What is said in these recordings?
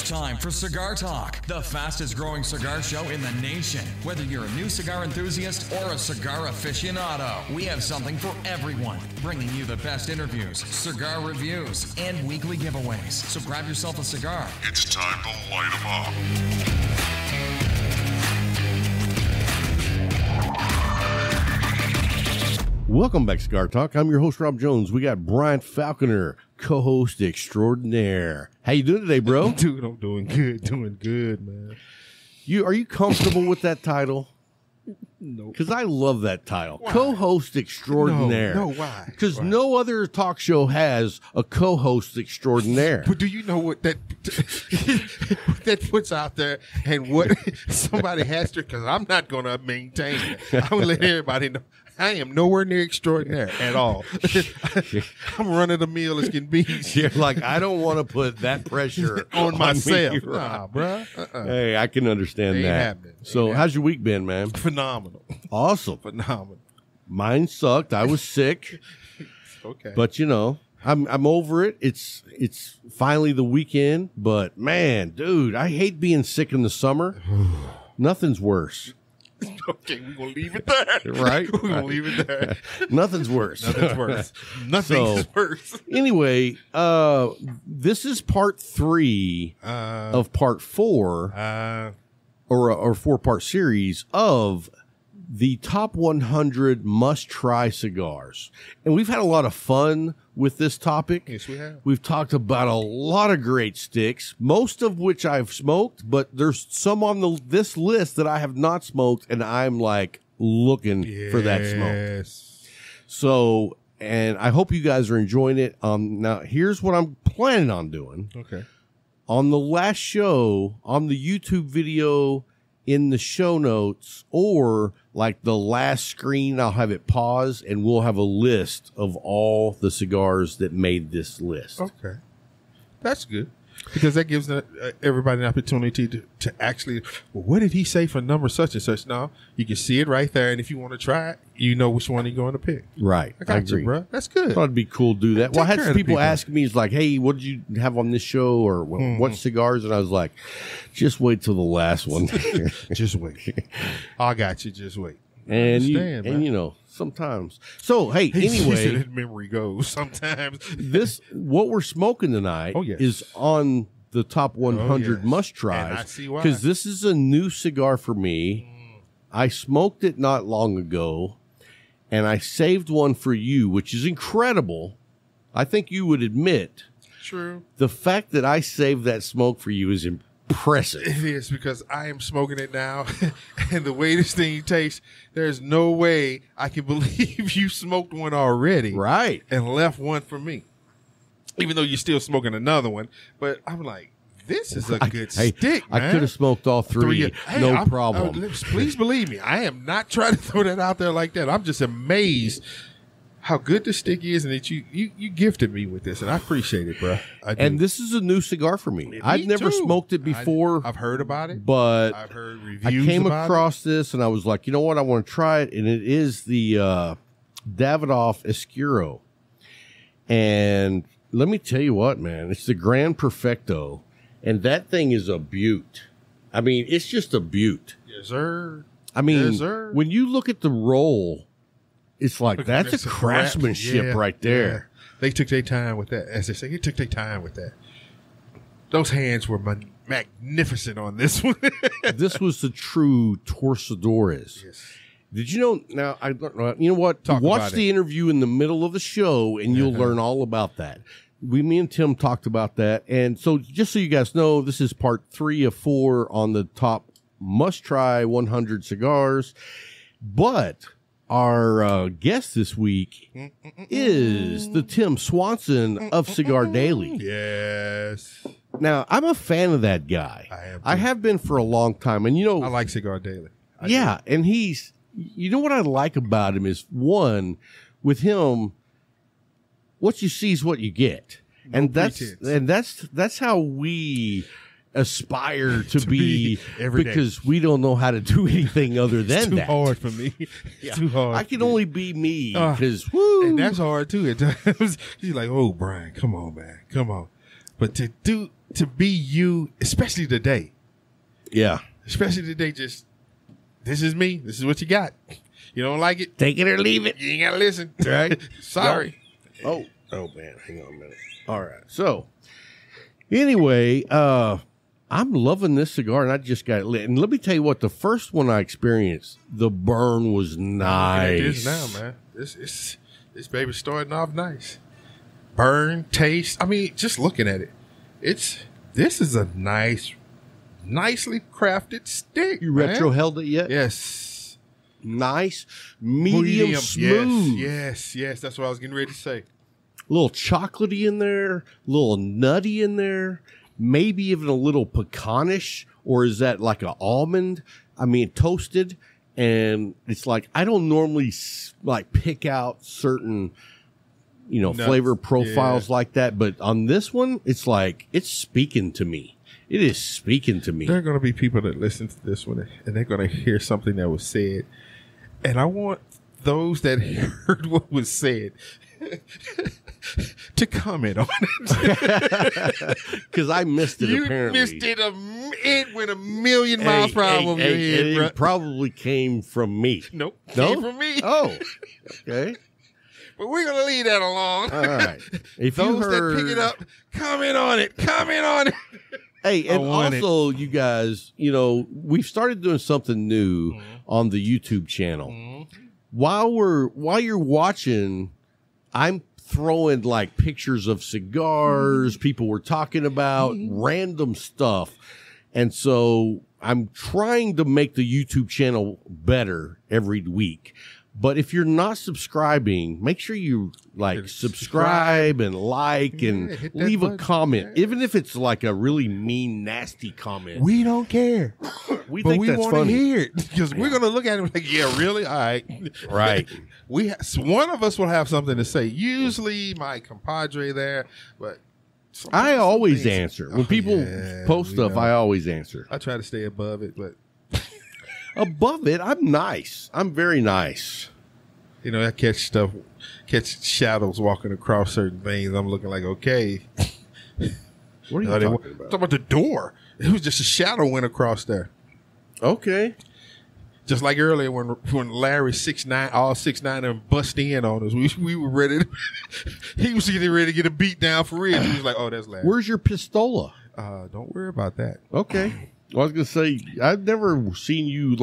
time for Cigar Talk, the fastest growing cigar show in the nation. Whether you're a new cigar enthusiast or a cigar aficionado, we have something for everyone, bringing you the best interviews, cigar reviews, and weekly giveaways. So grab yourself a cigar. It's time to light 'em up. Welcome back, Cigar Talk. I'm your host, Rob Jones. We got Brian Falconer, co-host extraordinaire. How you doing today, bro? Dude, I'm doing good, man. Are you comfortable with that title? No. Because I love that title. Why? Co-host extraordinaire. No, why? Because no other talk show has a co-host extraordinaire. But do you know what that that puts out there and what somebody has to, because I'm not going to maintain it. I'm going to let everybody know. I am nowhere near extraordinary at all. I'm running the mill as can be. You're like, I don't want to put that pressure on myself. Me. Nah, bro. Hey, I can understand Ain't that. happening. So, how's your week been, man? Phenomenal. Awesome. Phenomenal. Mine sucked. I was sick. Okay. But you know, I'm over it. It's finally the weekend. But man, dude, I hate being sick in the summer. Nothing's worse. Okay, we're going to leave it there. Right? We're going to leave it there. Nothing's worse. Nothing's worse. Nothing's worse. Anyway, this is part 3 of part 4 or 4-part series of the top 100 must-try cigars. And we've had a lot of fun with this topic. Yes, we have. We've talked about a lot of great sticks, most of which I've smoked, but there's some on this list that I have not smoked, and I'm like looking for that smoke. So, and I hope you guys are enjoying it. Now, here's what I'm planning on doing. Okay. On the last show, on the YouTube video, in the show notes, or like the last screen, I'll have it pause and we'll have a list of all the cigars that made this list. Okay. That's good. Because that gives everybody an opportunity to actually, well, what did he say for number such and such? No, you can see it right there. And if you want to try it, you know which one you're going to pick. Right. I got you, bro. That's good. Thought it'd be cool to do that. Well, I had some people ask me, it's like, hey, what did you have on this show? Or what cigars? And I was like, just wait till the last one. Just wait. I got you. Just wait. And you know, sometimes. So, hey, anyway. Memory goes sometimes. What we're smoking tonight is on the top 100 must-tries. And I see why. Because this is a new cigar for me. I smoked it not long ago, and I saved one for you, which is incredible. I think you would admit. True. The fact that I saved that smoke for you is impressive. It is, because I am smoking it now, and the way this thing tastes, there's no way I can believe you smoked one already, right? And left one for me, even though you're still smoking another one. But I'm like, this is a good stick, man. I could have smoked all three, no problem. Please believe me, I am not trying to throw that out there like that. I'm just amazed how good the stick is, and that you gifted me with this, and I appreciate it, bro. And this is a new cigar for me. I've never smoked it before. I've heard about it, but I've heard reviews. I came across this, and I was like, you know what? I want to try it, and it is the Davidoff Escuro. And let me tell you what, man, it's the Grand Perfecto, and that thing is a beaut. I mean, it's just a beaut. Yes, sir. I mean, yes, sir. When you look at the roll, it's like, that's a craftsmanship right there. Yeah. They took their time with that. As they say, they took their time with that. Those hands were magnificent on this one. This was the true Torcedores. Yes. Did you know? Now, you know what? Watch the interview in the middle of the show, and you'll learn all about that. Me and Tim talked about that. And so just so you guys know, this is part 3 of 4 on the top must-try 100 cigars. But our guest this week is the Tim Swanson of Cigar Daily. Yes. Now, I'm a fan of that guy. I have been for a long time. And, you know, I like Cigar Daily. And he's, you know what I like about him is, one, with him, what you see is what you get. And that's how we aspire to be every because day. We don't know how to do anything other than that. It's too hard for me. It's too hard. I can only be me because and that's hard too at times. He's like, oh, Brian, come on, man, come on. But to be you, especially today. Yeah. Especially today, just, this is me. This is what you got. You don't like it? Take it or leave it. You ain't got to listen. Right? Sorry. Oh, man. Hang on a minute. All right. So, anyway, I'm loving this cigar, and I just got it lit. And let me tell you what, the first one I experienced, the burn was nice. It is now, man. This baby's starting off nice. Burn, taste. I mean, just looking at it, this is a nicely crafted stick. You retro held it yet? Yes. Nice, medium smooth. Yes. That's what I was getting ready to say. A little chocolatey in there, a little nutty in there, maybe even a little pecanish, or is that like an almond? I mean, toasted. And it's like, I don't normally like pick out certain, flavor profiles like that. But on this one, it's like, it's speaking to me. It is speaking to me. There are going to be people that listen to this one and they're going to hear something that was said. And I want those that heard what was said to comment on it. Because I missed it, apparently. You missed it. It went a million miles per hour over your head, bro. It probably came from me. Nope. No? Came from me. Oh, okay. But we're going to leave that alone. All right. If those that pick it up, comment on it. Hey, and also, you guys, we've started doing something new on the YouTube channel. While you're watching, I'm throwing like pictures of cigars, people were talking about, random stuff. And so I'm trying to make the YouTube channel better every week. But if you're not subscribing, make sure you subscribe and like and leave a comment, even if it's like a really mean, nasty comment. We don't care. we think that's want funny. To hear it because we're going to look at it like, yeah, really? All right. Right. One of us will have something to say. Usually my compadre there, but I always answer. When people post stuff, I always answer. I try to stay above it, but above it, I'm nice. I'm very nice. I catch shadows walking across certain things. I'm looking like, okay. What are you talking about? Talking about the door. It was just a shadow went across there. Okay. Just like earlier when Larry 6'9", all 6'9" and bust in on us, we were ready. He was getting ready to get a beat down for real. He was like, "Oh, that's Larry." Where's your pistola? Don't worry about that. Okay. Well, I was gonna say I've never seen you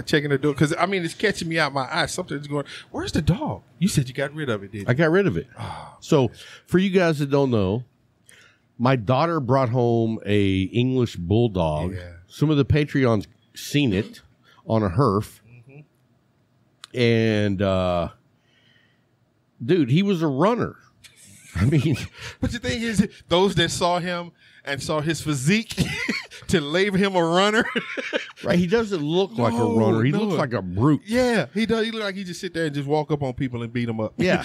checking the door because it's catching me out my eyes. Something's going. Where's the dog? You said you got rid of it, didn't you? I got rid of it. So for you guys that don't know, my daughter brought home a English bulldog. Yeah. Some of the Patreons seen it on a herf, and dude, he was a runner. But the thing is, those that saw him and saw his physique to label him a runner. Right. He doesn't look like a runner. He looks like a brute. Yeah, he does. He look like he just sit there and just walk up on people and beat them up. Yeah.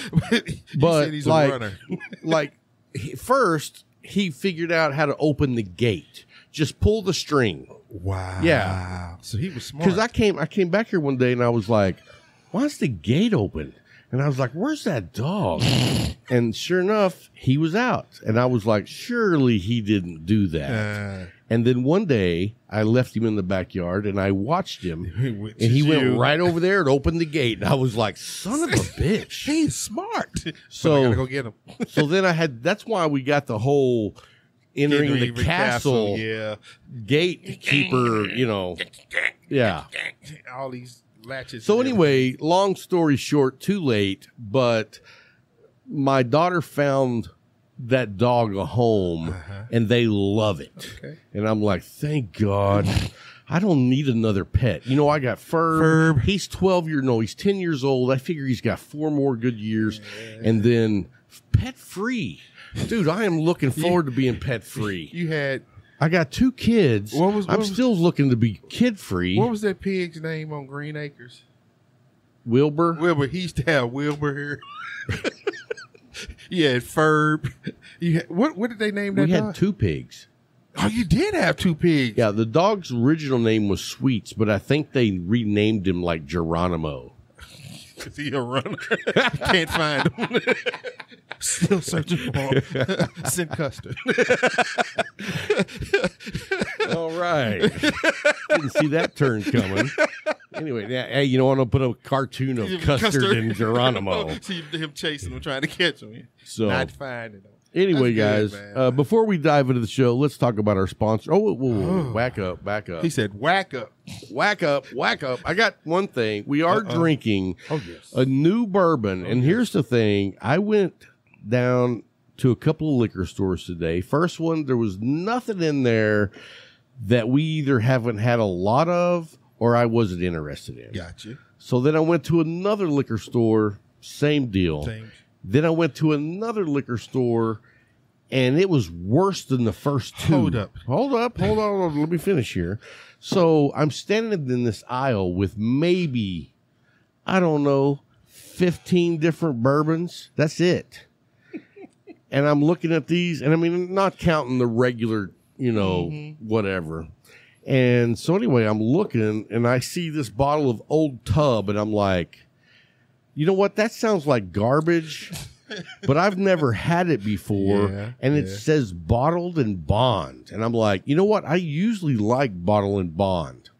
But he's a runner. First, he figured out how to open the gate. Just pull the string. Wow. Yeah. So he was smart. Because I came back here one day and I was like, why's the gate open? And I was like, where's that dog? And sure enough, he was out. And I was like, surely he didn't do that. And then one day, I left him in the backyard and I watched him. And he went right over there and opened the gate. And I was like, son of a bitch. He's smart. So I gotta go get him. So then that's why we got the whole entering the castle gatekeeper, Yeah. All these latches. So anyway, long story short, too late, but my daughter found that dog a home and they love it. Okay. And I'm like, thank God. I don't need another pet. I got Ferb. He's 12 years old. He's 10 years old. I figure he's got 4 more good years. And then pet free. Dude, I am looking forward to being pet free. I got 2 kids. I'm still looking to be kid free. What was that pig's name on Green Acres? Wilbur. He used to have Wilbur here. You had Ferb. What did they name that dog? We had 2 pigs. Oh, you did have 2 pigs. Yeah, the dog's original name was Sweets, but I think they renamed him like Geronimo. Is he a runner? Can't find him. Still searching for him. Send custard. All right. Didn't see that turn coming. Anyway, hey, you know what? I'll put a cartoon of Custard and Geronimo. See him chasing him, trying to catch him. So, not finding him. Anyway, That's guys, good, before we dive into the show, let's talk about our sponsor. Whoa, back up. He said, whack up. Whack up. I got one thing. We are drinking a new bourbon. And here's the thing. I went down to a couple of liquor stores today. First one, there was nothing in there that we either haven't had a lot of or I wasn't interested in. Gotcha. So then I went to another liquor store, same deal. Then I went to another liquor store, and it was worse than the first two. Hold up. Let me finish here. So I'm standing in this aisle with maybe, I don't know, 15 different bourbons. That's it. And I'm looking at these, and I mean, not counting the regular, whatever. And so anyway, I'm looking, and I see this bottle of Old Tub, and I'm like, you know what? That sounds like garbage, but I've never had it before, and it says bottled and bond. And I'm like, you know what? I usually like bottle and bond.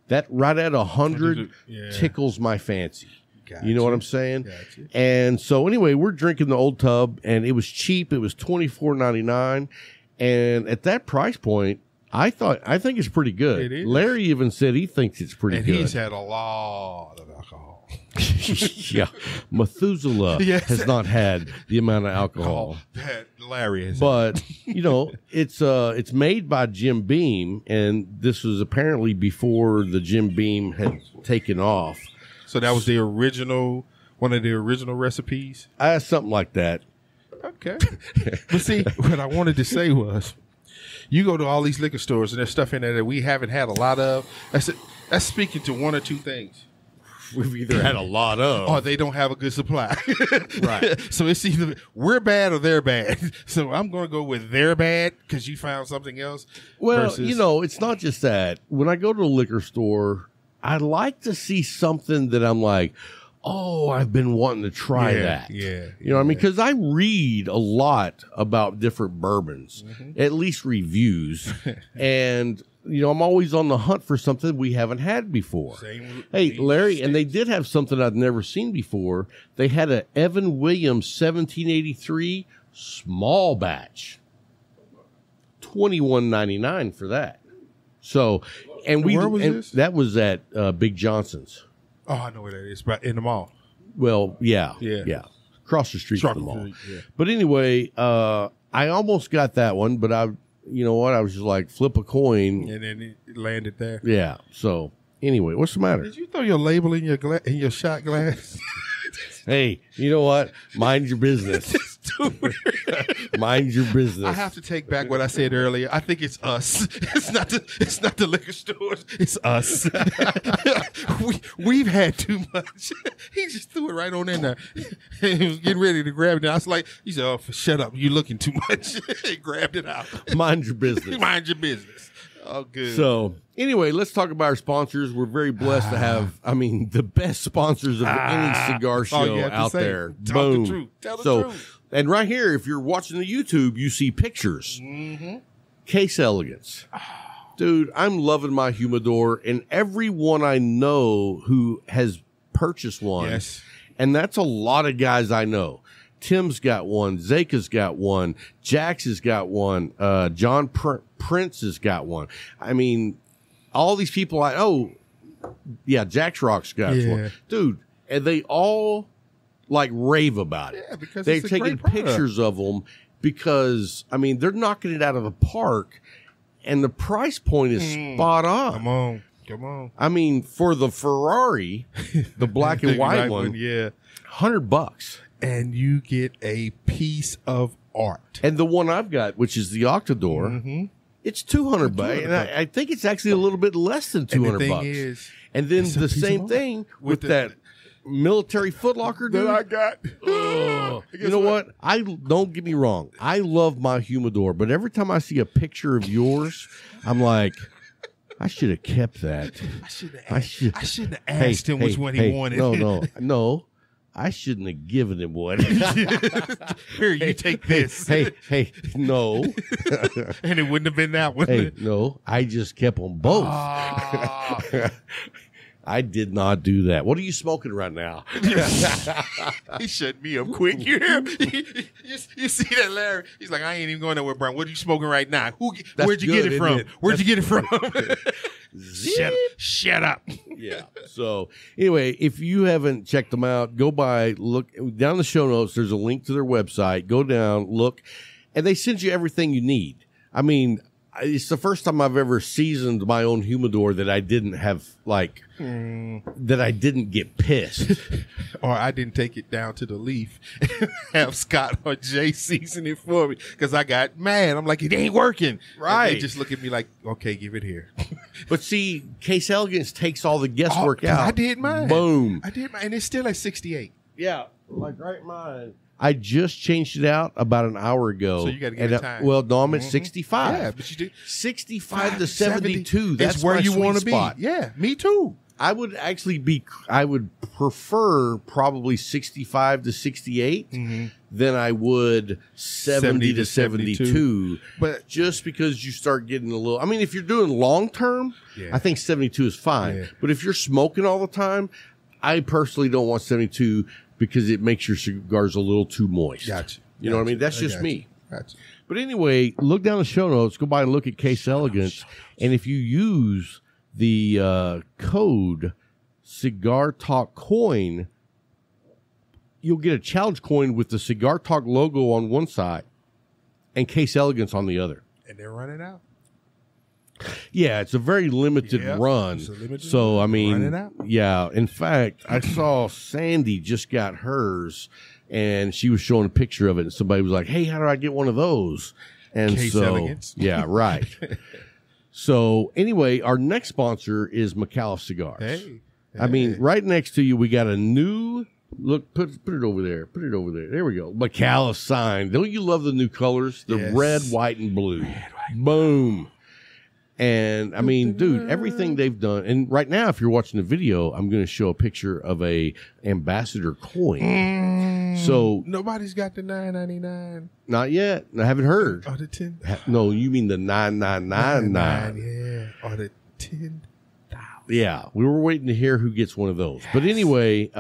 That right at 100 tickles my fancy. Gotcha. You know what I'm saying? Gotcha. And so anyway, we're drinking the Old Tub, and it was cheap. It was $24.99, and at that price point, I think it's pretty good. It is. Larry even said he thinks it's pretty good. And he's had a lot of alcohol. Yeah. Methuselah has not had the amount of alcohol that Larry has. But, it's made by Jim Beam, and this was apparently before the Jim Beam had taken off. So that was one of the original recipes? Something like that. Okay. But see, what I wanted to say was, you go to all these liquor stores and there's stuff in there that we haven't had a lot of. That's speaking to one or two things. We've either had a lot of, or they don't have a good supply. Right. So it's either we're bad or they're bad. So I'm going to go with they're bad because you found something else. Well, it's not just that. When I go to a liquor store, I like to see something that I'm like, oh, I've been wanting to try that. Yeah. You know what I mean? Because I read a lot about different bourbons, at least reviews. And, I'm always on the hunt for something we haven't had before. Hey, Larry, and they did have something I've never seen before. They had an Evan Williams 1783 small batch. $21.99 for that. So, and where was this? That was at Big Johnson's. Oh, I know where that is, but in the mall. Well, yeah. Across the street from the mall. But anyway, I almost got that one, but you know what? I was just like, flip a coin. And then it landed there. Yeah. So anyway, what's the matter? Did you throw your label in your shot glass? Hey, you know what? Mind your business. Mind your business. I have to take back what I said earlier. I think it's us. It's not the liquor stores. It's us. We've had too much. He just threw it right on in there. He was getting ready to grab it. And I was like, he said, "Oh, shut up! You're looking too much." He grabbed it out. Mind your business. Mind your business. Oh, good. So, anyway, let's talk about our sponsors. We're very blessed to have, the best sponsors of any cigar show out there. Boom. The truth. Tell the truth. And right here, if you're watching the YouTube, you see pictures. Case Elegance. Dude, I'm loving my humidor, and everyone I know who has purchased one. Yes. And that's a lot of guys I know. Tim's got one. Zaka's got one. Jax has got one. John Prince has got one. All these people Jax Rock's got one. Dude, and they all rave about it. Yeah, because they're it's a taking great product. pictures of them because, they're knocking it out of the park, and the price point is spot on. Come on. For the Ferrari, the black and white one, $100. And you get a piece of art. And the one I've got, which is the Octador, it's $200, and I think it's actually a little bit less than $200. And then the same thing with that military footlocker dude that I got. You know what? Don't get me wrong. I love my humidor, but every time I see a picture of yours, I'm like, I should have kept that. I shouldn't have asked him which one he wanted. No. I shouldn't have given him one. Here, you take this. Hey, no. And it wouldn't have been that one. Hey, no. I just kept them both. I did not do that. What are you smoking right now? He shut me up quick. You hear him? You see that, Larry? He's like, I ain't even going nowhere, Brian. What are you smoking right now? Where'd you get it from? Where'd you get it from? Shut up. Yeah. So anyway, if you haven't checked them out, go by, look down in the show notes. There's a link to their website. Go down, look, and they send you everything you need. I mean, it's the first time I've ever seasoned my own humidor that I didn't have, that I didn't get pissed. Or I didn't take it down to the leaf and have Scott or Jay season it for me because I got mad. I'm like, it ain't working. Right. And they just look at me like, okay, give it here. But see, Case Elegance takes all the guesswork out. I did mine. Boom. I did mine. And it's still at 68. Yeah. Like right mine. I just changed it out about an hour ago. So you got to give it time. Well, no, I'm at 65. Yeah, but you do 65 to 72. That's where you want to be. Yeah, me too. I would prefer probably 65 to 68 than I would 70 to 72. But just because you start getting a little, I mean, if you're doing long term, I think 72 is fine. Yeah. But if you're smoking all the time, I personally don't want 72 because it makes your cigars a little too moist. Gotcha. You know what I mean? That's just me. Gotcha. But anyway, look down the show notes, go by and look at Case Elegance. And if you use the code Cigar Talk Coin, you'll get a challenge coin with the Cigar Talk logo on one side and Case Elegance on the other. And they're running out. Yeah, it's a very limited run. So, I mean, yeah. In fact, I saw Sandy just got hers, and she was showing a picture of it, and somebody was like, hey, how do I get one of those? And Case so, Elegance. Yeah, right. So, anyway, our next sponsor is McAuliffe Cigars. Hey. I mean, right next to you, we got a new, look, put it over there. Put it over there. There we go. McAuliffe sign. Don't you love the new colors? The red, white, and blue. Boom. And I mean, dude, everything they've done. And right now, if you're watching the video, I'm going to show a picture of a ambassador coin. So nobody's got the $9.99. Not yet. I haven't heard. Or the 10. No, you mean the 9999. Yeah. Or the 10,000. Yeah, we were waiting to hear who gets one of those. Yes. But anyway,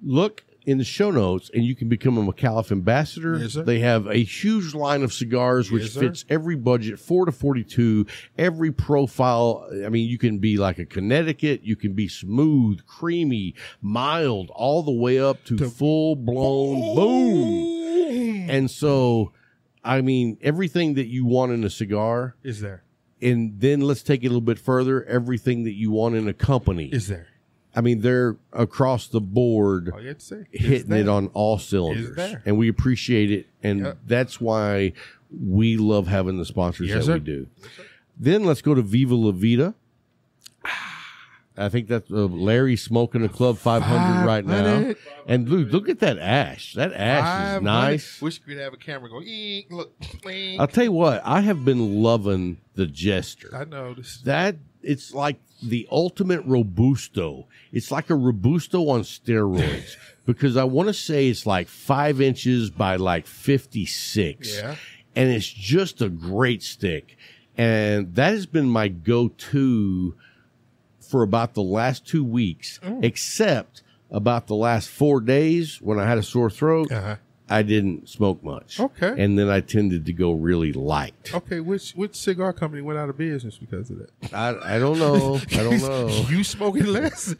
look in the show notes, and you can become a McAuliffe ambassador. Yes, sir. They have a huge line of cigars, which fits every budget, 4 to 42, every profile. I mean, you can be like a Connecticut, you can be smooth, creamy, mild, all the way up to full-blown boom. And so, I mean, everything that you want in a cigar is there. And then let's take it a little bit further. Everything that you want in a company is there. I mean, they're across the board hitting it on all cylinders. And we appreciate it. And that's why we love having the sponsors that we do. Yes, then let's go to Viva La Vida. I think that's Larry smoking a Club 500 right now. And look at that ash. That ash is nice. Wish we could have a camera go, look. I'll tell you what, I have been loving the Jester. I know. It's like the ultimate Robusto. It's like a Robusto on steroids. Because I want to say it's like 5 inches by like 56. Yeah. And it's just a great stick. And that has been my go-to for about the last 2 weeks, except about the last 4 days when I had a sore throat. I didn't smoke much. Okay. And then I tended to go really light. Okay, which cigar company went out of business because of that? I don't know. I don't know. You smoking less?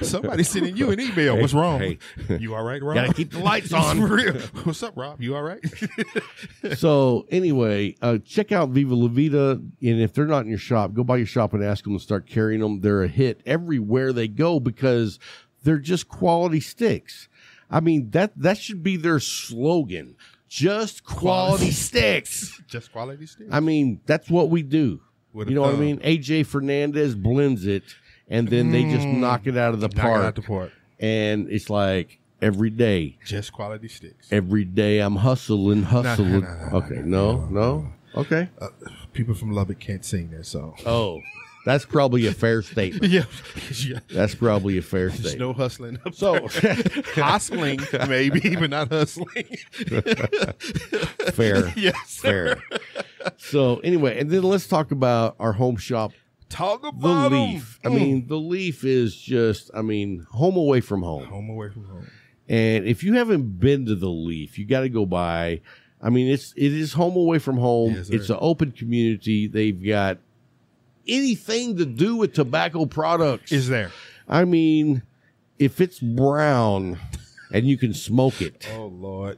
Somebody sending you an email. What's wrong? Hey. You all right, Rob? Gotta keep the lights on. For real. What's up, Rob? You all right? So anyway, check out Viva La Vida. And if they're not in your shop, go by your shop and ask them to start carrying them. They're a hit everywhere they go because they're just quality sticks. I mean, that should be their slogan. Just quality sticks. Just quality sticks. I mean, that's what we do. You know what I mean? AJ Fernandez blends it, and then they just knock it out of the park. And it's like every day. Just quality sticks. Every day I'm hustling. No. Okay, no. Okay. People from Lubbock can't sing that song. Oh, that's probably a fair statement. Yeah. That's probably a fair There's statement. no hustling up So, hustling, maybe, but not hustling. fair. Yes, sir. Fair. So, anyway, and then let's talk about our home shop, Talk the about Leaf. I mean, the Leaf is just, home away from home. Home away from home. And if you haven't been to the Leaf, you got to go by. It is home away from home. Yes, sir. It's an open community. They've got anything to do with tobacco products. Is there? If it's brown and you can smoke it, Oh, Lord.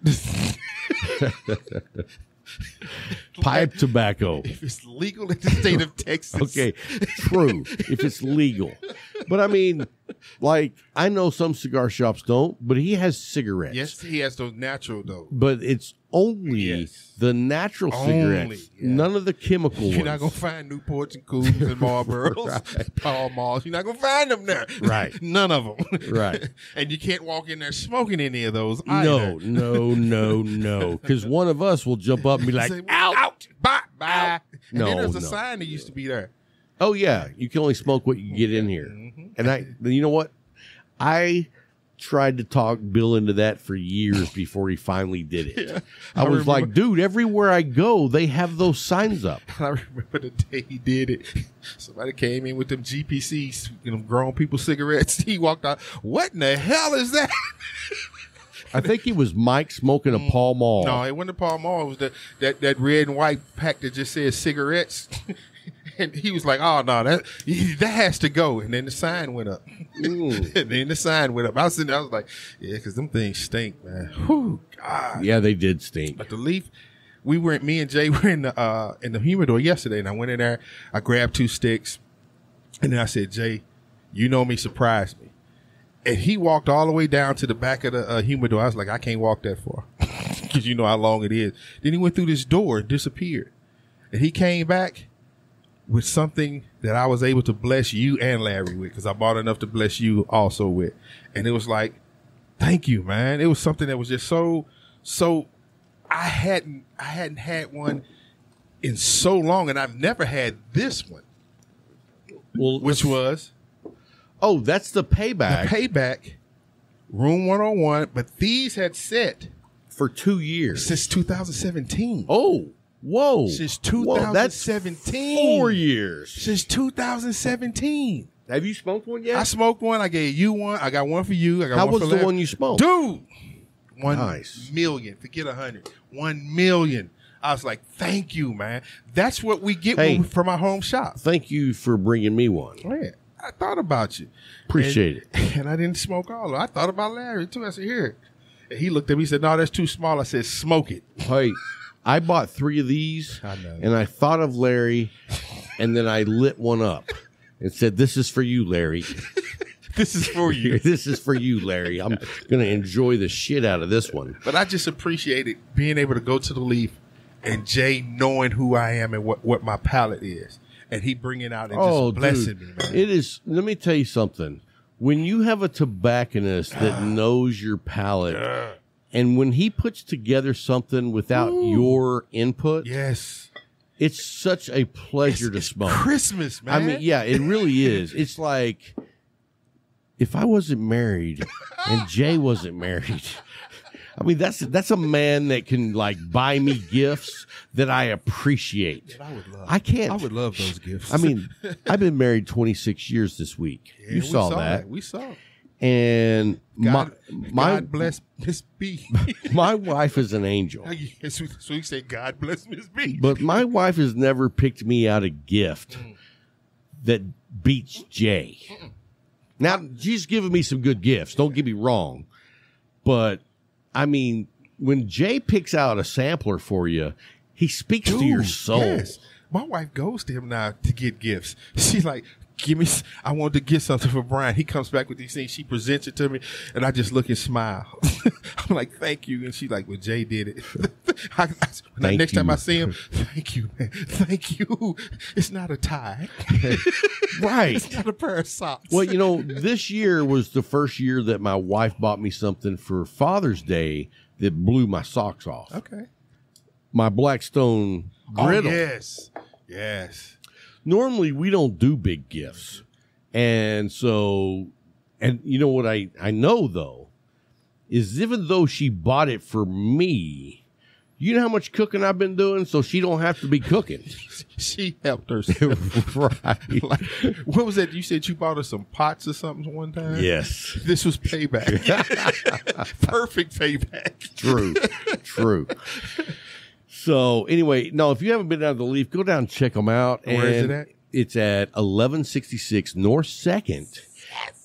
pipe tobacco. If it's legal in the state of Texas. Okay, true. If it's legal. But I know some cigar shops don't, but he has cigarettes. Yes, he has those natural, though. But it's only the natural cigarettes. Yeah. None of the chemical ones. You're not going to find Newports and Cools and Marlboros, Pall Malls. You're not going to find them there. Right. None of them. Right. And you can't walk in there smoking any of those either. No. Because one of us will jump up and be like, Say, out. Bye. And No, then there's a no. sign that used to be there. Oh, yeah. You can only smoke what you get in here. And you know what? I tried to talk Bill into that for years before he finally did it. Yeah. I was remember- like, dude, everywhere I go, they have those signs up. I remember the day he did it. Somebody came in with them GPCs, them grown people cigarettes. He walked out. What in the hell is that? I think he was Mike smoking a Pall Mall. No, it wasn't the Pall Mall. It was that red and white pack that just says cigarettes. And he was like, "Oh no, that has to go." And then the sign went up. And then the sign went up. I was sitting there, I was like, "Yeah, because them things stink, man." Whew, God. Yeah, they did stink. But the Leaf, me and Jay were in the humidor yesterday, and I went in there. I grabbed 2 sticks, and then I said, "Jay, you know me, surprise me." And he walked all the way down to the back of the humidor. I was like, "I can't walk that far," because you know how long it is. Then he went through this door and disappeared, and he came back with something that I was able to bless you and Larry with, because I bought enough to bless you also with. And it was like, thank you, man. It was something that was just so I hadn't had one in so long, and I've never had this one. Well, Which was that's the payback. the Payback Room 101, but these had set for 2 years. since 2017. Oh, whoa. Since Whoa, that's 2017. 4 years. Since 2017. Have you smoked one yet? I smoked one. I gave you one. I got one for you. I got How one was for the Larry. one you smoked? Dude, 1 Nice. million. Forget 100. 1 million. I was like, thank you, man. That's what we get Hey. from our home shop. Thank you for bringing me one. Man, I thought about you. Appreciate it. And I didn't smoke all of it. I thought about Larry, too. I said, here. And he looked at me and said, no, that's too small. I said, smoke it. Hey, I bought 3 of these, I know. and I thought of Larry, and then I lit one up and said, "This is for you, Larry. This is for you. This is for you, Larry. I'm going to enjoy the shit out of this one." But I just appreciated being able to go to the Leaf and Jay knowing who I am and what my palate is. And he bringing it out and just blessing me, man. It is. Let me tell you something. When you have a tobacconist that knows your palate, and when he puts together something without your input, Yes. it's such a pleasure to smoke. Christmas, man. I mean, yeah, it really is. It's like if I wasn't married and Jay wasn't married. I mean, that's a man that can like buy me gifts that I appreciate. I would love. I can't. I would love those gifts. I mean, I've been married 26 years this week. Yeah, You we saw that. We saw. And God my bless Miss B. my wife is an angel. So we say, God bless Miss B. But my wife has never picked me out a gift that beats Jay. Now, she's given me some good gifts. Don't get me wrong. But, I mean, when Jay picks out a sampler for you, he speaks to your soul. Yes. My wife goes to him now to get gifts. She's like, I wanted to get something for Brian. He comes back with these things. She presents it to me, and I just look and smile. I'm like, thank you. And she's like, well, Jay did it. Next time I see him, thank you, man. Thank you. It's not a tie. Right. It's not a pair of socks. Well, you know, this year was the first year that my wife bought me something for Father's Day that blew my socks off. Okay. My Blackstone griddle. Oh, yes. Normally, we don't do big gifts. And so, and you know what I know, though, is even though she bought it for me, you know how much cooking I've been doing, so she don't have to be cooking. She helped herself. Right. Like, what was that? You said you bought her some pots or something one time? Yes. This was payback. Perfect payback. True. So anyway, no, if you haven't been down to the Leaf, go down and check them out. Where is it at? It's at 1166 North 2nd.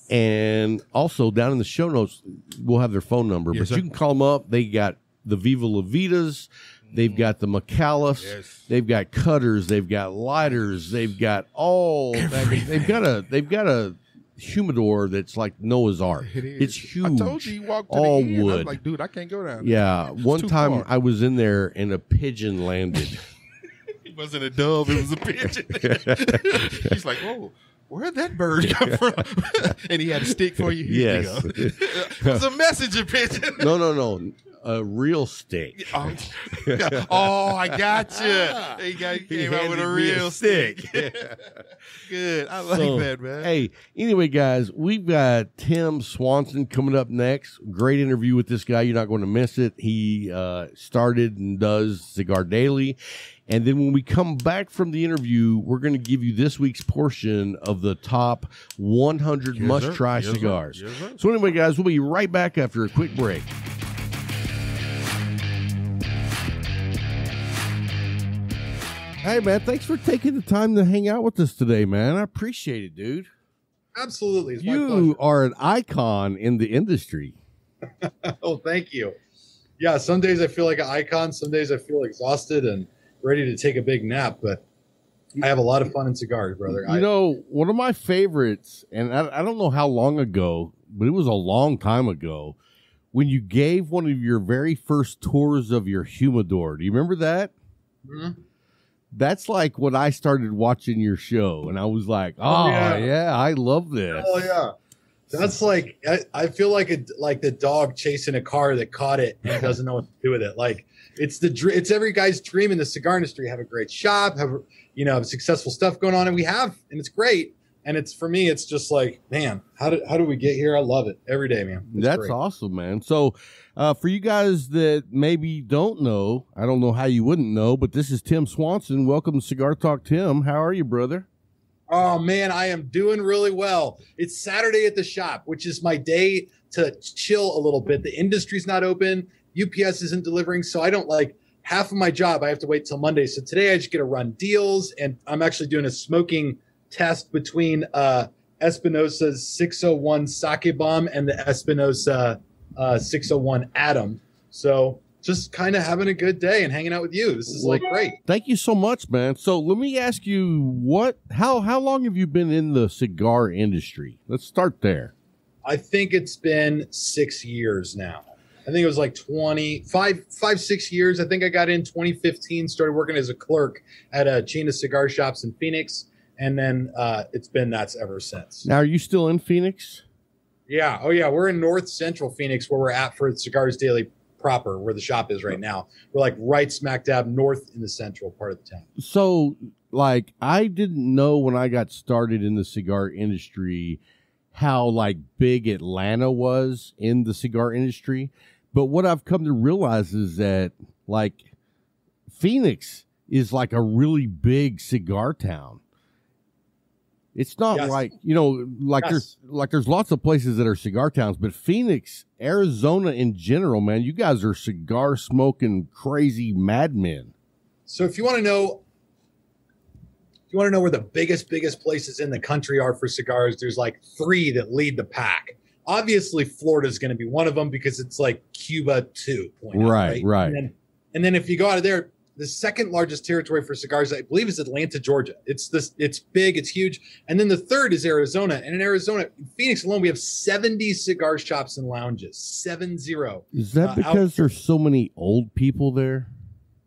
And also down in the show notes, we'll have their phone number. Yes, but sir. you can call them up. They got the Viva La Vidas. They've got the McAuliffe. Yes. They've got cutters. They've got lighters. They've got all. They've got a humidor that's like Noah's Ark. It is. It's huge. I told you walked to all the end. I was wood. like, dude, I can't go down there. Yeah. One too time far. I was in there and a pigeon landed. It wasn't a dove, it was a pigeon. He's like, whoa, where'd that bird come from? And he had a stick for you. Here Yes. you go. It was a messenger pigeon. No. A real steak. Oh, I got you. He came out with a handed me real stick. Good. I like So, that, man. Hey, anyway, guys, we've got Tim Swanson coming up next. Great interview with this guy. You're not going to miss it. He started and does Cigar Daily. And then when we come back from the interview, we're going to give you this week's portion of the top 100 must-try cigars. Yes, sir. So anyway, guys, we'll be right back after a quick break. Hey, man, thanks for taking the time to hang out with us today, man. I appreciate it, dude. Absolutely. It's my You pleasure. are an icon in the industry. Oh, thank you. Yeah, some days I feel like an icon. Some days I feel exhausted and ready to take a big nap. But I have a lot of fun in cigars, brother. You know, one of my favorites, and I don't know how long ago, but it was a long time ago, when you gave one of your very first tours of your humidor. Do you remember that? Mhm. That's like when I started watching your show, and I was like, oh, yeah, I love this. Oh, yeah. That's like, I feel like the dog chasing a car that caught it and doesn't know what to do with it. Like, it's every guy's dream in the cigar industry, have a great shop, have successful stuff going on, and we have, and it's great. And it's, for me, it's just like, man, how do we get here? I love it every day, man. It's That's great. awesome, man. So for you guys that maybe don't know, I don't know how you wouldn't know, but this is Tim Swanson. Welcome to Cigar Talk, Tim. How are you, brother? Oh, man, I am doing really well. It's Saturday at the shop, which is my day to chill a little bit. The industry's not open. UPS isn't delivering, so I don't half of my job. I have to wait till Monday. So today I just get to run deals, and I'm actually doing a smoking test between Espinosa's 601 Sake Bomb and the Espinosa 601 Atom. So just kind of having a good day and hanging out with you. This is great. Thank you so much, man. So let me ask you, how long have you been in the cigar industry? Let's start there. I think it's been 6 years now. I think it was like 6 years. I think I got in 2015, started working as a clerk at a chain of cigar shops in Phoenix. And then it's been that's ever since. Now, are you still in Phoenix? Yeah. Oh, yeah. We're in North Central Phoenix where we're at for Cigars Daily proper, where the shop is right now. We're like right smack dab north in the central part of the town. So, I didn't know when I got started in the cigar industry how, big Atlanta was in the cigar industry. But what I've come to realize is that, Phoenix is a really big cigar town. It's not Yes. there's lots of places that are cigar towns, but Phoenix, Arizona in general, man, you guys are cigar smoking crazy madmen. So if you want to know where the biggest places in the country are for cigars, there's 3 that lead the pack. Obviously, Florida's going to be one of them because it's like Cuba 2.0. Right. And then if you go out of there, the second largest territory for cigars, I believe, is Atlanta, Georgia. It's big, it's huge. And then the third is Arizona. And in Arizona, in Phoenix alone, we have 70 cigar shops and lounges. 70. Is that because there's so many old people there?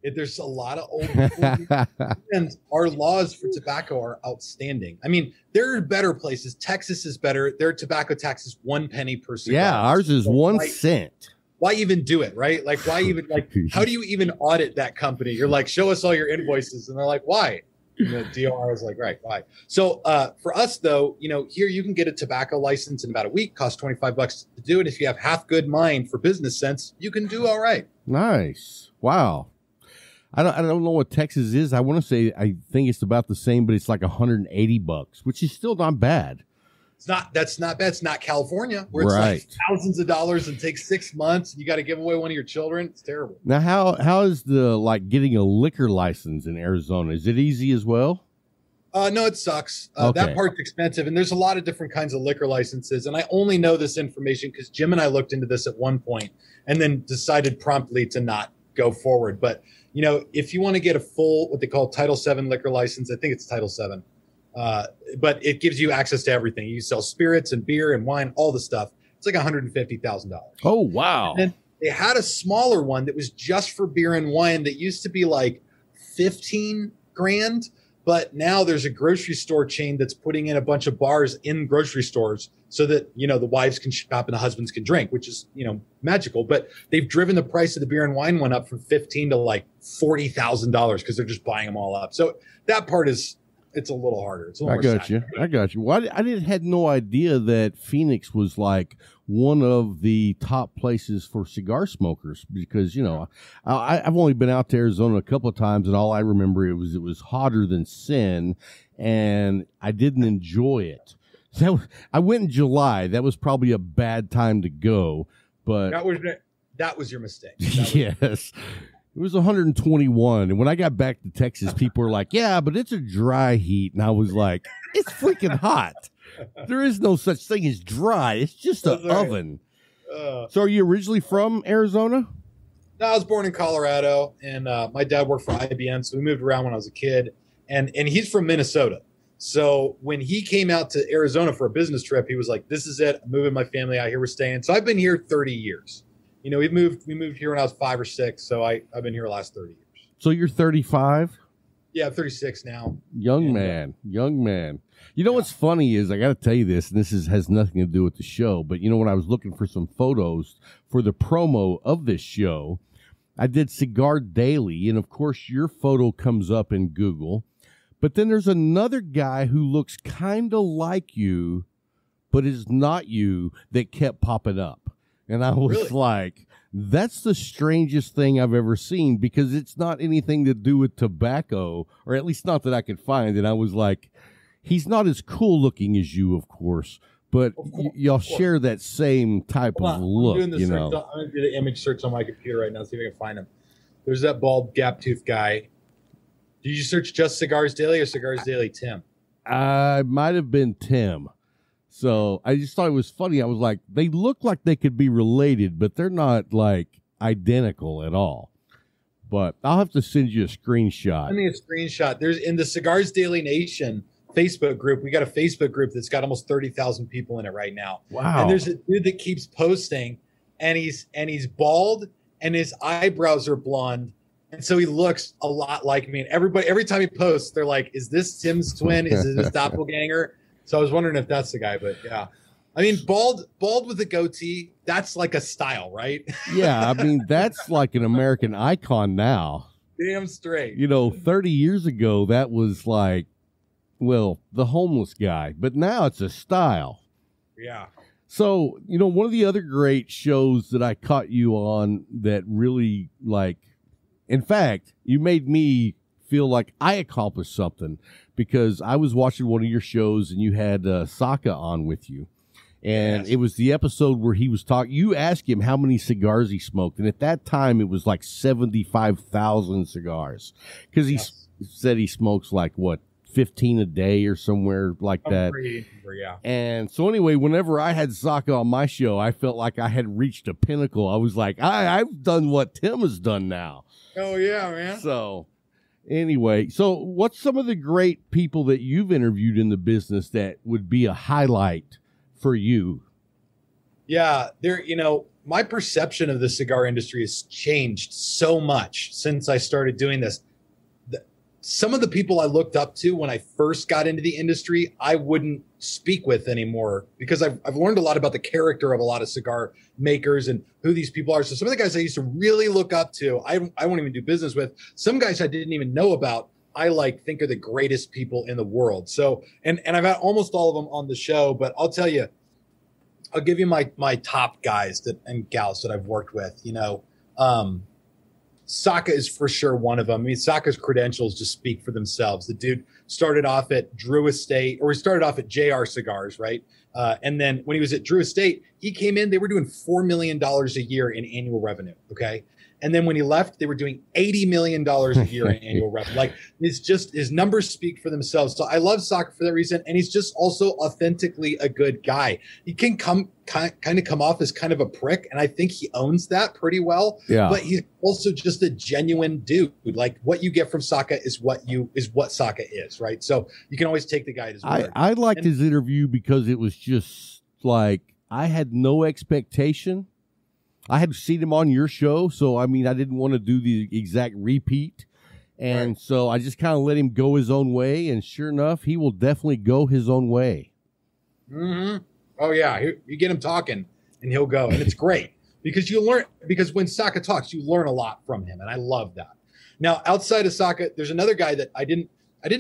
There's a lot of old people. And our laws for tobacco are outstanding. I mean, there are better places. Texas is better. Their tobacco tax is 1 penny per cigar. Yeah, ours is 1 cent. why even do it, right? Like, why even, like, how do you even audit that company? You're like, show us all your invoices. And they're like, why? And the DOR was like, right, why? So for us, though, here you can get a tobacco license in about a week, costs $25 to do it. If you have half good mind for business sense, you can do all right. Nice. Wow. I don't know what Texas is. I want to say, I think it's about the same, but it's like $180, which is still not bad. That's not bad. It's not California, where it's like thousands of dollars and takes 6 months. And you got to give away one of your children. It's terrible. Now, how is the getting a liquor license in Arizona? Is it easy as well? No, it sucks. Okay. That part's expensive, and there's a lot of different kinds of liquor licenses. And I only know this information because Jim and I looked into this at one point and then decided promptly to not go forward. But if you want to get a full, what they call Title VII liquor license, I think it's Title VII. But it gives you access to everything. You sell spirits and beer and wine, all the stuff. It's like $150,000. Oh, wow. And they had a smaller one that was just for beer and wine that used to be like 15 grand. But now there's a grocery store chain that's putting in a bunch of bars in grocery stores so that, the wives can shop and the husbands can drink, which is, magical. But they've driven the price of the beer and wine one up from $15,000 to like $40,000 because they're just buying them all up. So that part it's a little harder. It's a little I got you. Well, I had no idea that Phoenix was like one of the top places for cigar smokers because, I've only been out to Arizona a couple of times and all I remember it was hotter than sin and I didn't enjoy it. So I went in July. That was probably a bad time to go, but that was your mistake. Yes. It was 121. And when I got back to Texas, people were like, yeah, but it's a dry heat. And I was like, it's freaking hot. There is no such thing as dry. It's just an oven. So are you originally from Arizona? No, I was born in Colorado, and my dad worked for IBM. So we moved around when I was a kid. And he's from Minnesota. So when he came out to Arizona for a business trip, he was like, this is it. I'm moving my family out here. We're staying. So I've been here 30 years. We moved here when I was 5 or 6, so I've been here the last 30 years. So you're 35? Yeah, I'm 36 now. Young man. What's funny is I got to tell you this, and this has nothing to do with the show, but when I was looking for some photos for the promo of this show, I did Cigar Daily, and of course your photo comes up in Google, but then there's another guy who looks kind of like you, but is not you, that kept popping up. And I was like, that's the strangest thing I've ever seen because it's not anything to do with tobacco, or at least not that I could find. And I was like, he's not as cool looking as you, of course, but y'all share that same type of look. I'm going to do the image search on my computer right now, see if I can find him. There's that bald gap tooth guy. Did you search just Cigars Daily or Cigars Daily Tim? I might have been Tim. So I just thought it was funny. I was like, they look like they could be related, but they're not like identical at all. But I'll have to send you a screenshot. Send me a screenshot. There's in the Cigars Daily Nation Facebook group. We got a Facebook group that's got almost 30,000 people in it right now. Wow. And there's a dude that keeps posting, and he's bald, and his eyebrows are blonde, and so he looks a lot like me. And every time he posts, they're like, "Is this Tim's twin? Is it his doppelganger?" So I was wondering if that's the guy, but yeah. I mean, bald with a goatee, that's like a style, right? Yeah, I mean, that's like an American icon now. Damn straight. 30 years ago, that was like, well, the homeless guy. But now it's a style. Yeah. So, one of the other great shows that I caught you on that really, in fact, you made me feel like I accomplished something because I was watching one of your shows and you had Saka on with you. And It was the episode where he was talking. You asked him how many cigars he smoked. And at that time, it was like 75,000 cigars because he said he smokes 15 a day or somewhere like that. Yeah. And so anyway, whenever I had Saka on my show, I felt like I had reached a pinnacle. I was like, I've done what Tim has done now. Oh, yeah, man. So anyway, so what's some of the great people that you've interviewed in the business that would be a highlight for you? Yeah, my perception of the cigar industry has changed so much since I started doing this. some of the people I looked up to when I first got into the industry, I wouldn't speak with anymore because I've learned a lot about the character of a lot of cigar makers and who these people are. So some of the guys I used to really look up to, I won't even do business with. Some guys I didn't even know about, I think are the greatest people in the world. So, and I've had almost all of them on the show, but I'll tell you, I'll give you my top guys and gals that I've worked with, Saka is for sure one of them. I mean, Saka's credentials just speak for themselves. The dude started off at Drew Estate, or he started off at JR Cigars, right? And then when he was at Drew Estate, he came in, they were doing $4 million a year in annual revenue, okay? And then when he left, they were doing $80 million a year in annual revenue. Like, it's just, his numbers speak for themselves. So I love Saka for that reason. And he's just also authentically a good guy. He can kind of come off as kind of a prick. And I think he owns that pretty well. Yeah. But he's also just a genuine dude. Like, what you get from Saka is what Saka is, right? So you can always take the guy at his word. I liked his interview because it was just like, I had no expectation. I had seen him on your show, so I mean, I didn't want to do the exact repeat. And so I just kind of let him go his own way. And sure enough, he will definitely go his own way. Mm-hmm. Oh, yeah. You get him talking and he'll go. And it's great because because when Saka talks, you learn a lot from him. And I love that. Now, outside of Saka, there's another guy that I didn't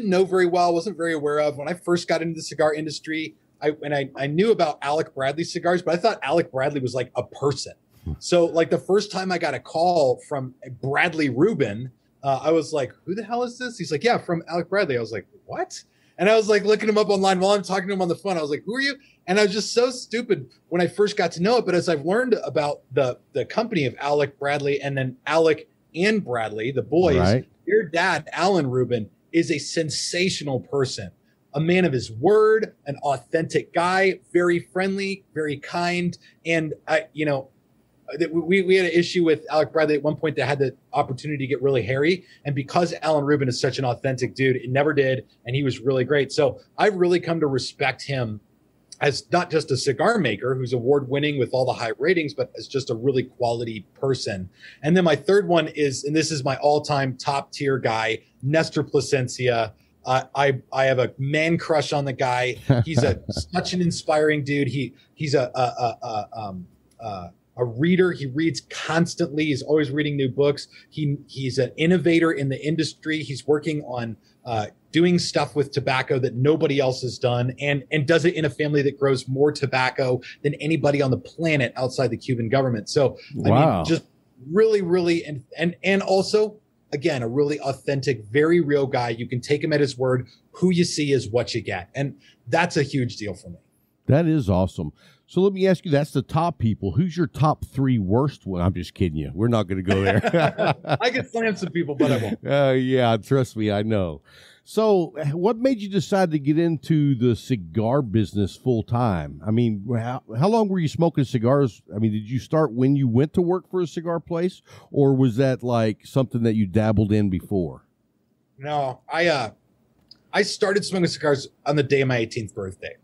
know very well, wasn't very aware of. When I first got into the cigar industry, I knew about Alec Bradley cigars, but I thought Alec Bradley was like a person. So like the first time I got a call from Bradley Rubin, I was like, who the hell is this? He's like, yeah, from Alec Bradley. I was like, what? And I was like looking him up online while I'm talking to him on the phone. I was like, who are you? And I was just so stupid when I first got to know it. But as I've learned about the company of Alec Bradley and then Alec and Bradley, the boys, their dad, Alan Rubin, is a sensational person, a man of his word, an authentic guy, very friendly, very kind. And we had an issue with Alec Bradley at one point that had the opportunity to get really hairy. And because Alan Rubin is such an authentic dude, it never did. And he was really great. So I've really come to respect him as not just a cigar maker who's award winning with all the high ratings, but as just a really quality person. And then my third one is, and this is my all time top tier guy, Nestor Plasencia. I have a man crush on the guy. He's such an inspiring dude. He's a reader. He reads constantly. He's always reading new books. He's an innovator in the industry. He's working on doing stuff with tobacco that nobody else has done, and does it in a family that grows more tobacco than anybody on the planet outside the Cuban government. So, wow. I mean, just really, really, and also, again, a really authentic, very real guy. You can take him at his word. Who you see is what you get. And that's a huge deal for me. That is awesome. So let me ask you, that's the top people. Who's your top three worst one? I'm just kidding you. We're not going to go there. I could slam some people, but I won't. Yeah, trust me, I know. So what made you decide to get into the cigar business full time? I mean, how long were you smoking cigars? I mean, did you start when you went to work for a cigar place, or was that like something that you dabbled in before? No, I started smoking cigars on the day of my 18th birthday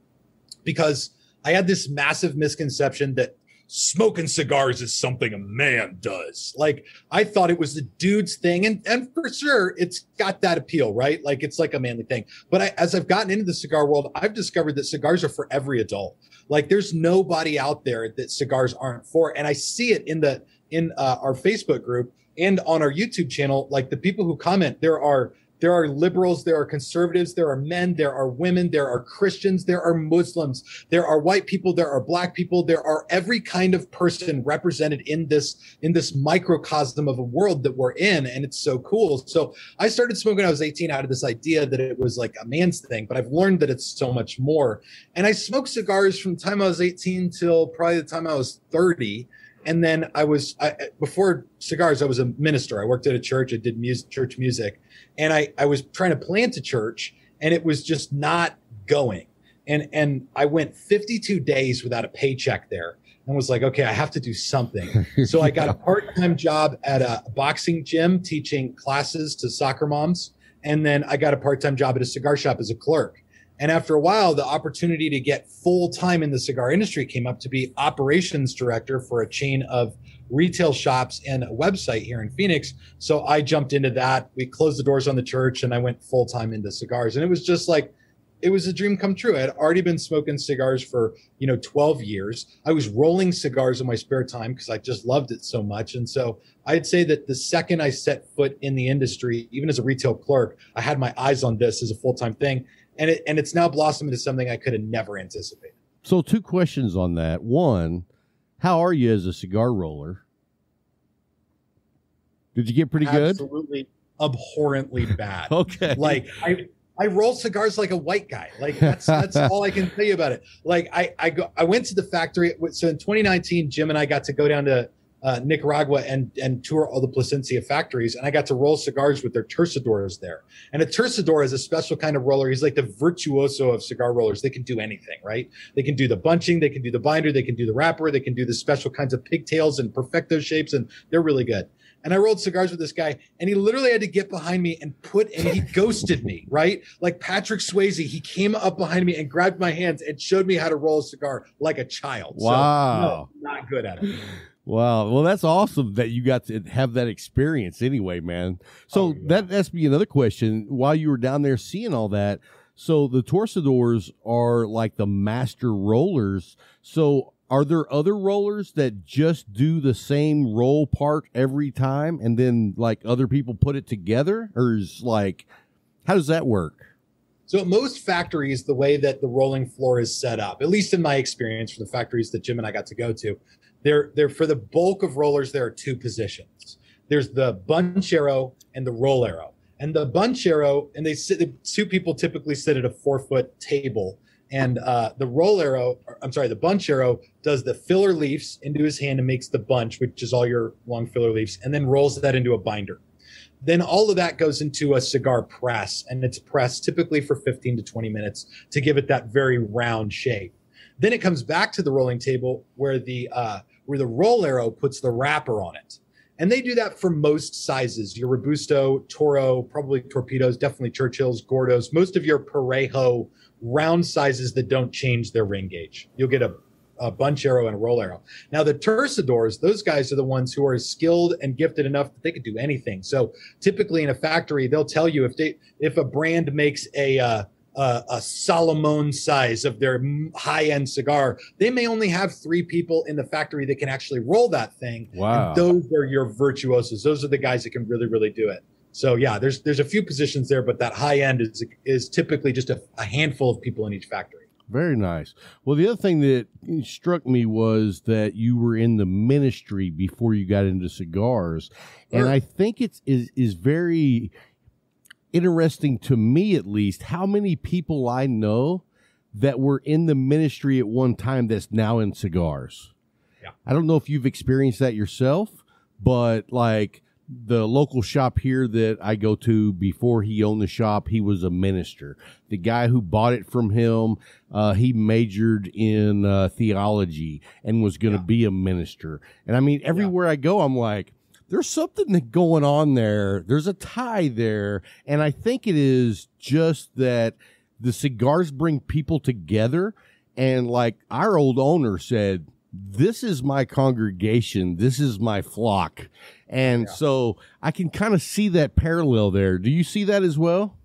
because I had this massive misconception that smoking cigars is something a man does. Like, I thought it was the dude's thing. And for sure, it's got that appeal, right? Like, it's like a manly thing. But as I've gotten into the cigar world, I've discovered that cigars are for every adult. Like, there's nobody out there that cigars aren't for. And I see it in our Facebook group and on our YouTube channel. Like, the people who comment, there are liberals, there are conservatives, there are men, there are women, there are Christians, there are Muslims, there are white people, there are black people, there are every kind of person represented in this microcosm of a world that we're in. And it's so cool. So I started smoking when I was 18 out of this idea that it was like a man's thing, but I've learned that it's so much more. And I smoked cigars from the time I was 18 till probably the time I was 30. And then before cigars, I was a minister. I worked at a church. I did church music. And I was trying to plant a church, and it was just not going. And I went 52 days without a paycheck there and was like, okay, I have to do something. So I got a part-time job at a boxing gym teaching classes to soccer moms. And then I got a part-time job at a cigar shop as a clerk. And after a while, the opportunity to get full time in the cigar industry came up to be operations director for a chain of retail shops and a website here in Phoenix. So I jumped into that. We closed the doors on the church and I went full time into cigars. And it was just like, it was a dream come true. I had already been smoking cigars for, 12 years. I was rolling cigars in my spare time because I just loved it so much. And so I'd say that the second I set foot in the industry, even as a retail clerk, I had my eyes on this as a full-time thing. And it's now blossomed into something I could have never anticipated. So 2 questions on that. One, how are you as a cigar roller? Did you get pretty good? Absolutely abhorrently bad. Okay. Like I roll cigars like a white guy. Like that's all I can tell you about it. Like I went to the factory. So in 2019, Jim and I got to go down to Nicaragua and tour all the Plasencia factories. And I got to roll cigars with their terciadores there. And a terciador is a special kind of roller. He's like the virtuoso of cigar rollers. They can do anything, right? They can do the bunching. They can do the binder. They can do the wrapper. They can do the special kinds of pigtails and perfecto shapes. And they're really good. And I rolled cigars with this guy, and he literally had to get behind me and he ghosted me, right? Like Patrick Swayze, he came up behind me and grabbed my hands and showed me how to roll a cigar like a child. Wow. So, no, not good at it. Wow. Well, that's awesome that you got to have that experience anyway, man. So that's me another question. While you were down there seeing all that, so the torcedores are like the master rollers. So are there other rollers that just do the same roll part every time and then like other people put it together? Or is like, how does that work? So at most factories, the way that the rolling floor is set up, at least in my experience for the factories that Jim and I got to go to, they're for the bulk of rollers, there are 2 positions. There's the bunchero and the rollero. And the bunchero, and the 2 people typically sit at a 4-foot table. And the bunchero does the filler leaves into his hand and makes the bunch, which is all your long filler leaves, and then rolls that into a binder. Then all of that goes into a cigar press, and it's pressed typically for 15 to 20 minutes to give it that very round shape. Then it comes back to the rolling table where the rollero puts the wrapper on it. And they do that for most sizes, your Robusto, Toro, probably Torpedoes, definitely Churchills, Gordos, most of your Parejo round sizes that don't change their ring gauge. You'll get a bunchero and a rollero. Now the terciadores, those guys are the ones who are skilled and gifted enough that they could do anything. So typically in a factory, they'll tell you if a brand makes a Salomon size of their high-end cigar, they may only have 3 people in the factory that can actually roll that thing. Wow. And those are your virtuosos. Those are the guys that can really, really do it. So yeah, there's a few positions there, but that high end is typically just a handful of people in each factory. Very nice. Well, the other thing that struck me was that you were in the ministry before you got into cigars. Sure. And I think it is very interesting to me, at least, how many people I know that were in the ministry at one time that's now in cigars. Yeah. I don't know if you've experienced that yourself, but like the local shop here that I go to, before he owned the shop, he was a minister. The guy who bought it from him, he majored in theology and was going to be a minister. And I mean, everywhere I go, I'm like, there's something going on there. There's a tie there. And I think it is just that the cigars bring people together. And like our old owner said, this is my congregation. This is my flock. And so I can kind of see that parallel there. Do you see that as well?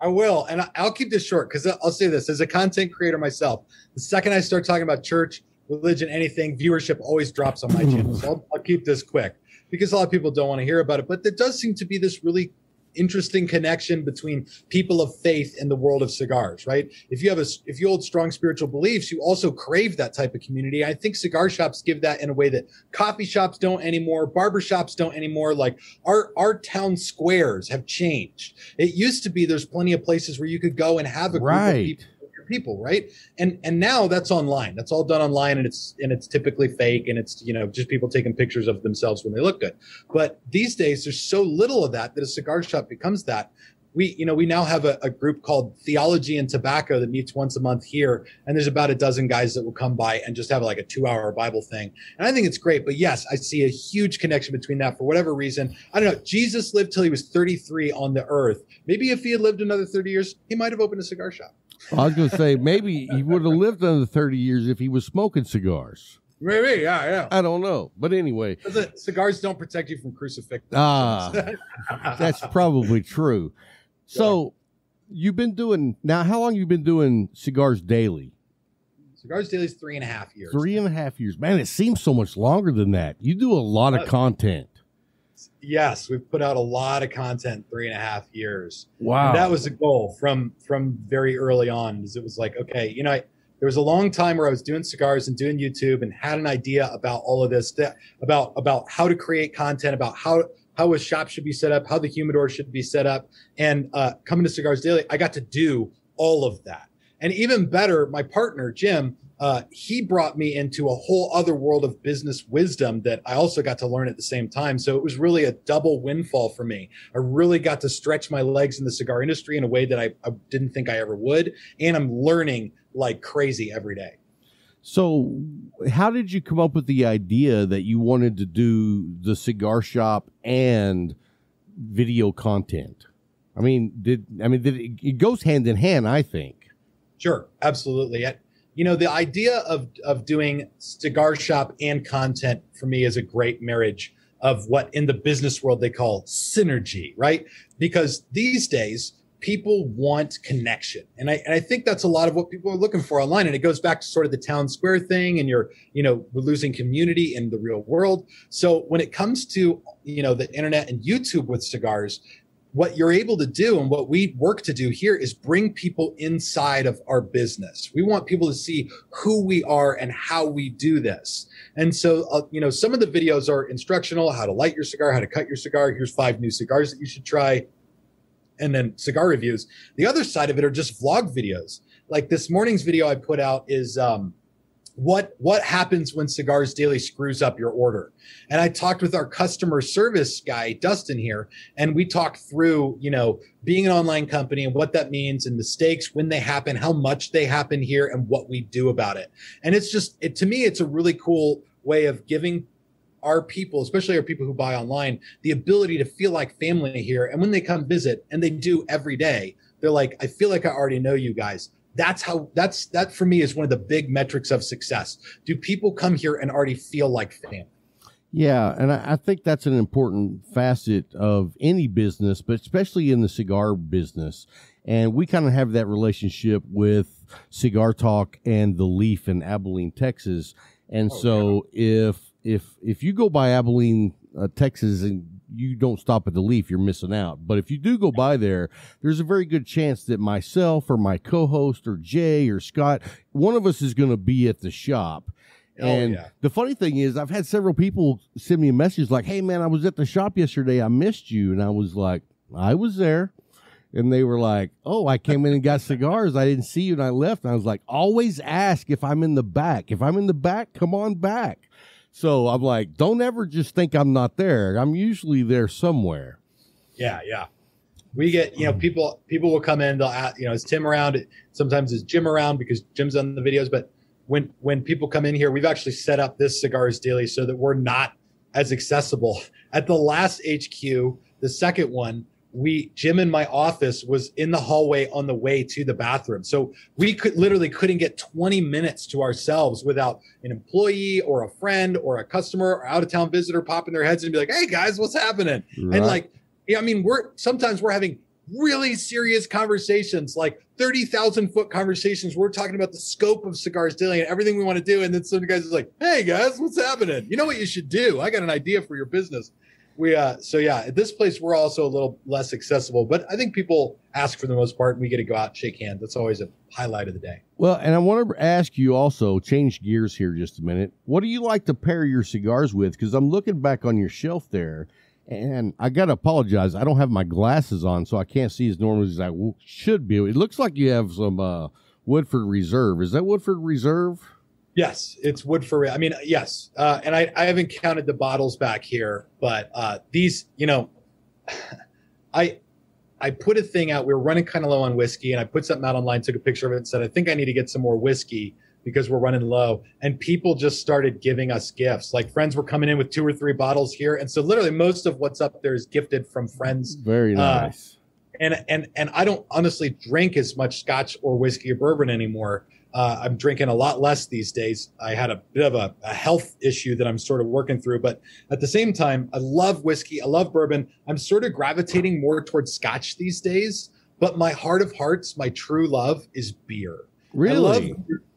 I will. And I'll keep this short because I'll say this as a content creator myself. The second I start talking about church, religion, anything, viewership always drops on my channel. So I'll keep this quick because a lot of people don't want to hear about it. But there does seem to be this really interesting connection between people of faith and the world of cigars, right? If you hold strong spiritual beliefs, you also crave that type of community. I think cigar shops give that in a way that coffee shops don't anymore, barber shops don't anymore. Like our town squares have changed. It used to be there's plenty of places where you could go and have a group of people, right? And now that's online. That's all done online, and it's typically fake, and it's just people taking pictures of themselves when they look good. But these days there's so little of that a cigar shop becomes that. We now have a group called Theology and Tobacco that meets once a month here, and there's about a dozen guys that will come by and just have like a 2-hour Bible thing. And I think it's great. But yes, I see a huge connection between that for whatever reason. I don't know. Jesus lived till he was 33 on the earth. Maybe if he had lived another 30 years, he might have opened a cigar shop. I was going to say, maybe he would have lived another 30 years if he was smoking cigars. Maybe, yeah. I don't know. But anyway. Cigars don't protect you from crucifixion. That's probably true. So you've been doing, now how long have you been doing Cigars Daily? Cigars Daily is 3.5 years. 3.5 years. Man, it seems so much longer than that. You do a lot of content. Yes, we've put out a lot of content 3.5 years. Wow. And that was the goal from very early on. It was like, okay, there was a long time where I was doing cigars and doing YouTube and had an idea about all of this, about how to create content, about how a shop should be set up, how the humidor should be set up. And coming to Cigars Daily, I got to do all of that. And even better, my partner, Jim, he brought me into a whole other world of business wisdom that I also got to learn at the same time. So it was really a double windfall for me. I really got to stretch my legs in the cigar industry in a way that I didn't think I ever would. And I'm learning like crazy every day. So how did you come up with the idea that you wanted to do the cigar shop and video content? I mean, it goes hand in hand, I think. Sure, absolutely. The idea of doing cigar shop and content for me is a great marriage of what in the business world they call synergy, right? Because these days people want connection. And I think that's a lot of what people are looking for online. And it goes back to sort of the town square thing, and we're losing community in the real world. So when it comes to, the internet and YouTube with cigars, what you're able to do and what we work to do here is bring people inside of our business. We want people to see who we are and how we do this. And so, some of the videos are instructional, how to light your cigar, how to cut your cigar. Here's 5 new cigars that you should try. And then cigar reviews. The other side of it are just vlog videos. Like this morning's video I put out is, what happens when Cigars Daily screws up your order. And I talked with our customer service guy, Dustin, here, and we talked through, being an online company and what that means and mistakes when they happen, how much they happen here and what we do about it. And it's just, to me, it's a really cool way of giving our people, especially our people who buy online, the ability to feel like family here. And when they come visit, and they do every day, they're like, I feel like I already know you guys. That for me is one of the big metrics of success. Do people come here and already feel like family? Yeah, and I think that's an important facet of any business, but especially in the cigar business. And we kind of have that relationship with Cigar Talk and The Leaf in Abilene, Texas. And if you go by Abilene, Texas, and you don't stop at The Leaf, you're missing out. But if you do go by there, there's a very good chance that myself or my co-host or Jay or Scott, one of us is going to be at the shop. And the funny thing is, I've had several people send me a message like, hey, man, I was at the shop yesterday. I missed you. And I was like, I was there. And they were like, oh, I came in and got cigars. I didn't see you and I left. And I was like, always ask if I'm in the back. If I'm in the back, come on back. So I'm like, don't ever just think I'm not there. I'm usually there somewhere. Yeah. We get, people will come in, they'll ask, is Tim around? Sometimes is Jim around because Jim's on the videos. But when people come in here, we've actually set up this Cigars Daily so that we're not as accessible. At the last HQ, the second one, Jim in my office was in the hallway on the way to the bathroom. So we couldn't get 20 minutes to ourselves without an employee or a friend or a customer or out of town visitor popping their heads and be like, hey guys, what's happening? Right. And sometimes we're having really serious conversations, like 30,000 foot conversations. We're talking about the scope of Cigars Daily and everything we want to do. And then some guys is like, hey guys, what's happening? You know what you should do? I got an idea for your business. At this place, we're also a little less accessible, but I think people ask for the most part, and we get to go out and shake hands. That's always a highlight of the day. Well, and I want to ask you also, change gears here just a minute. What do you like to pair your cigars with? Because I'm looking back on your shelf there, and I got to apologize. I don't have my glasses on, so I can't see as normally as I should be. It looks like you have some Woodford Reserve. Is that Woodford Reserve? Yes, it's Woodford. I mean, yes. And I haven't counted the bottles back here, but these, I put a thing out. We were running kind of low on whiskey, and I put something out online, took a picture of it, and said, I think I need to get some more whiskey because we're running low. And people just started giving us gifts. Like friends were coming in with 2 or 3 bottles here. And so literally most of what's up there is gifted from friends. Very nice. And I don't honestly drink as much scotch or whiskey or bourbon anymore. I'm drinking a lot less these days. I had a bit of a health issue that I'm sort of working through, but at the same time, I love whiskey. I love bourbon. I'm sort of gravitating more towards scotch these days, but my heart of hearts, my true love is beer. Really?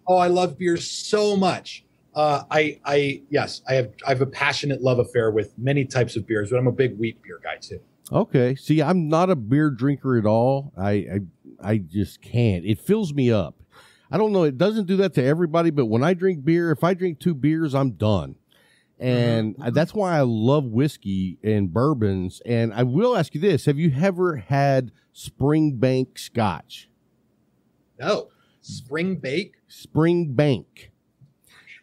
I love beer so much. Yes, I have a passionate love affair with many types of beers, but I'm a big wheat beer guy too. Okay. See, I'm not a beer drinker at all. I just can't. It fills me up. I don't know. It doesn't do that to everybody, but when I drink beer, if I drink 2 beers, I'm done. And that's why I love whiskey and bourbons. And I will ask you this. Have you ever had Springbank Scotch? No. Springbank? Springbank.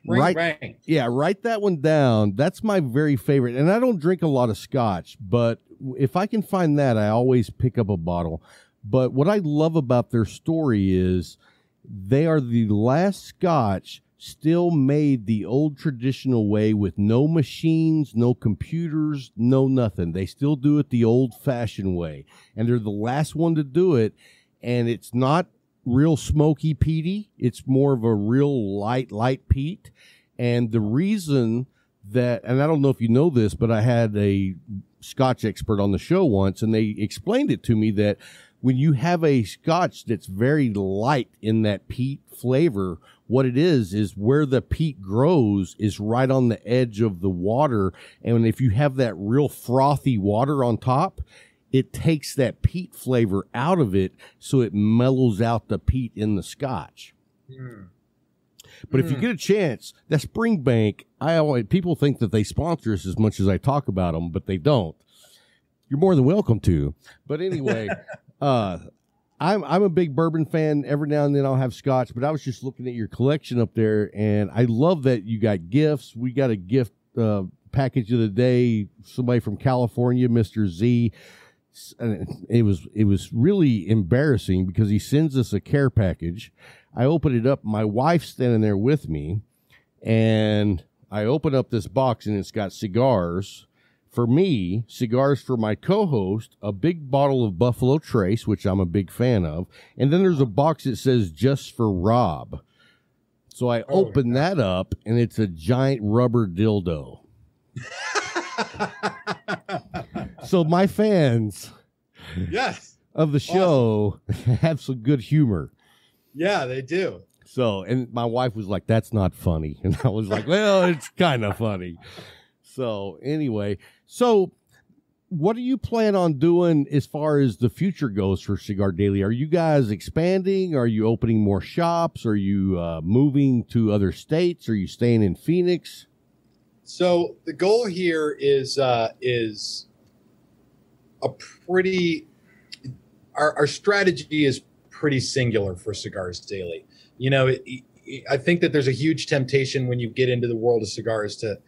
Springbank. Yeah, write that one down. That's my very favorite. And I don't drink a lot of scotch, but if I can find that, I always pick up a bottle. But what I love about their story is they are the last scotch still made the old traditional way with no machines, no computers, no nothing. They still do it the old-fashioned way. And they're the last one to do it. And it's not real smoky peaty. It's more of a real light peat. And the reason that, and I don't know if you know this, but I had a Scotch expert on the show once, and they explained it to me that when you have a Scotch that's very light in that peat flavor, what it is where the peat grows is right on the edge of the water. And if you have that real frothy water on top, it takes that peat flavor out of it, so it mellows out the peat in the Scotch. But if you get a chance, that Springbank, people think that they sponsor us as much as I talk about them, but they don't. You're more than welcome to. But anyway, I'm a big bourbon fan. Every now and then I'll have Scotch, but I was just looking at your collection up there, and I love that you got gifts. We got a gift package of the day. Somebody from California, Mr. Z. And it was really embarrassing because he sends us a care package. I open it up. My wife's standing there with me, and I open up this box, and it's got cigars for me, cigars for my co-host, a big bottle of Buffalo Trace, which I'm a big fan of, and then there's a box that says just for Rob. So I open that up, and it's a giant rubber dildo. So my fans of the show have some good humor. Yeah, they do. So, and my wife was like, that's not funny. And I was like, well, it's kind of funny. So anyway, what do you plan on doing as far as the future goes for Cigar Daily? Are you guys expanding? Are you opening more shops? Are you moving to other states? Are you staying in Phoenix? So the goal here is a pretty, our strategy is pretty singular for Cigars Daily. You know, I think that there's a huge temptation when you get into the world of cigars to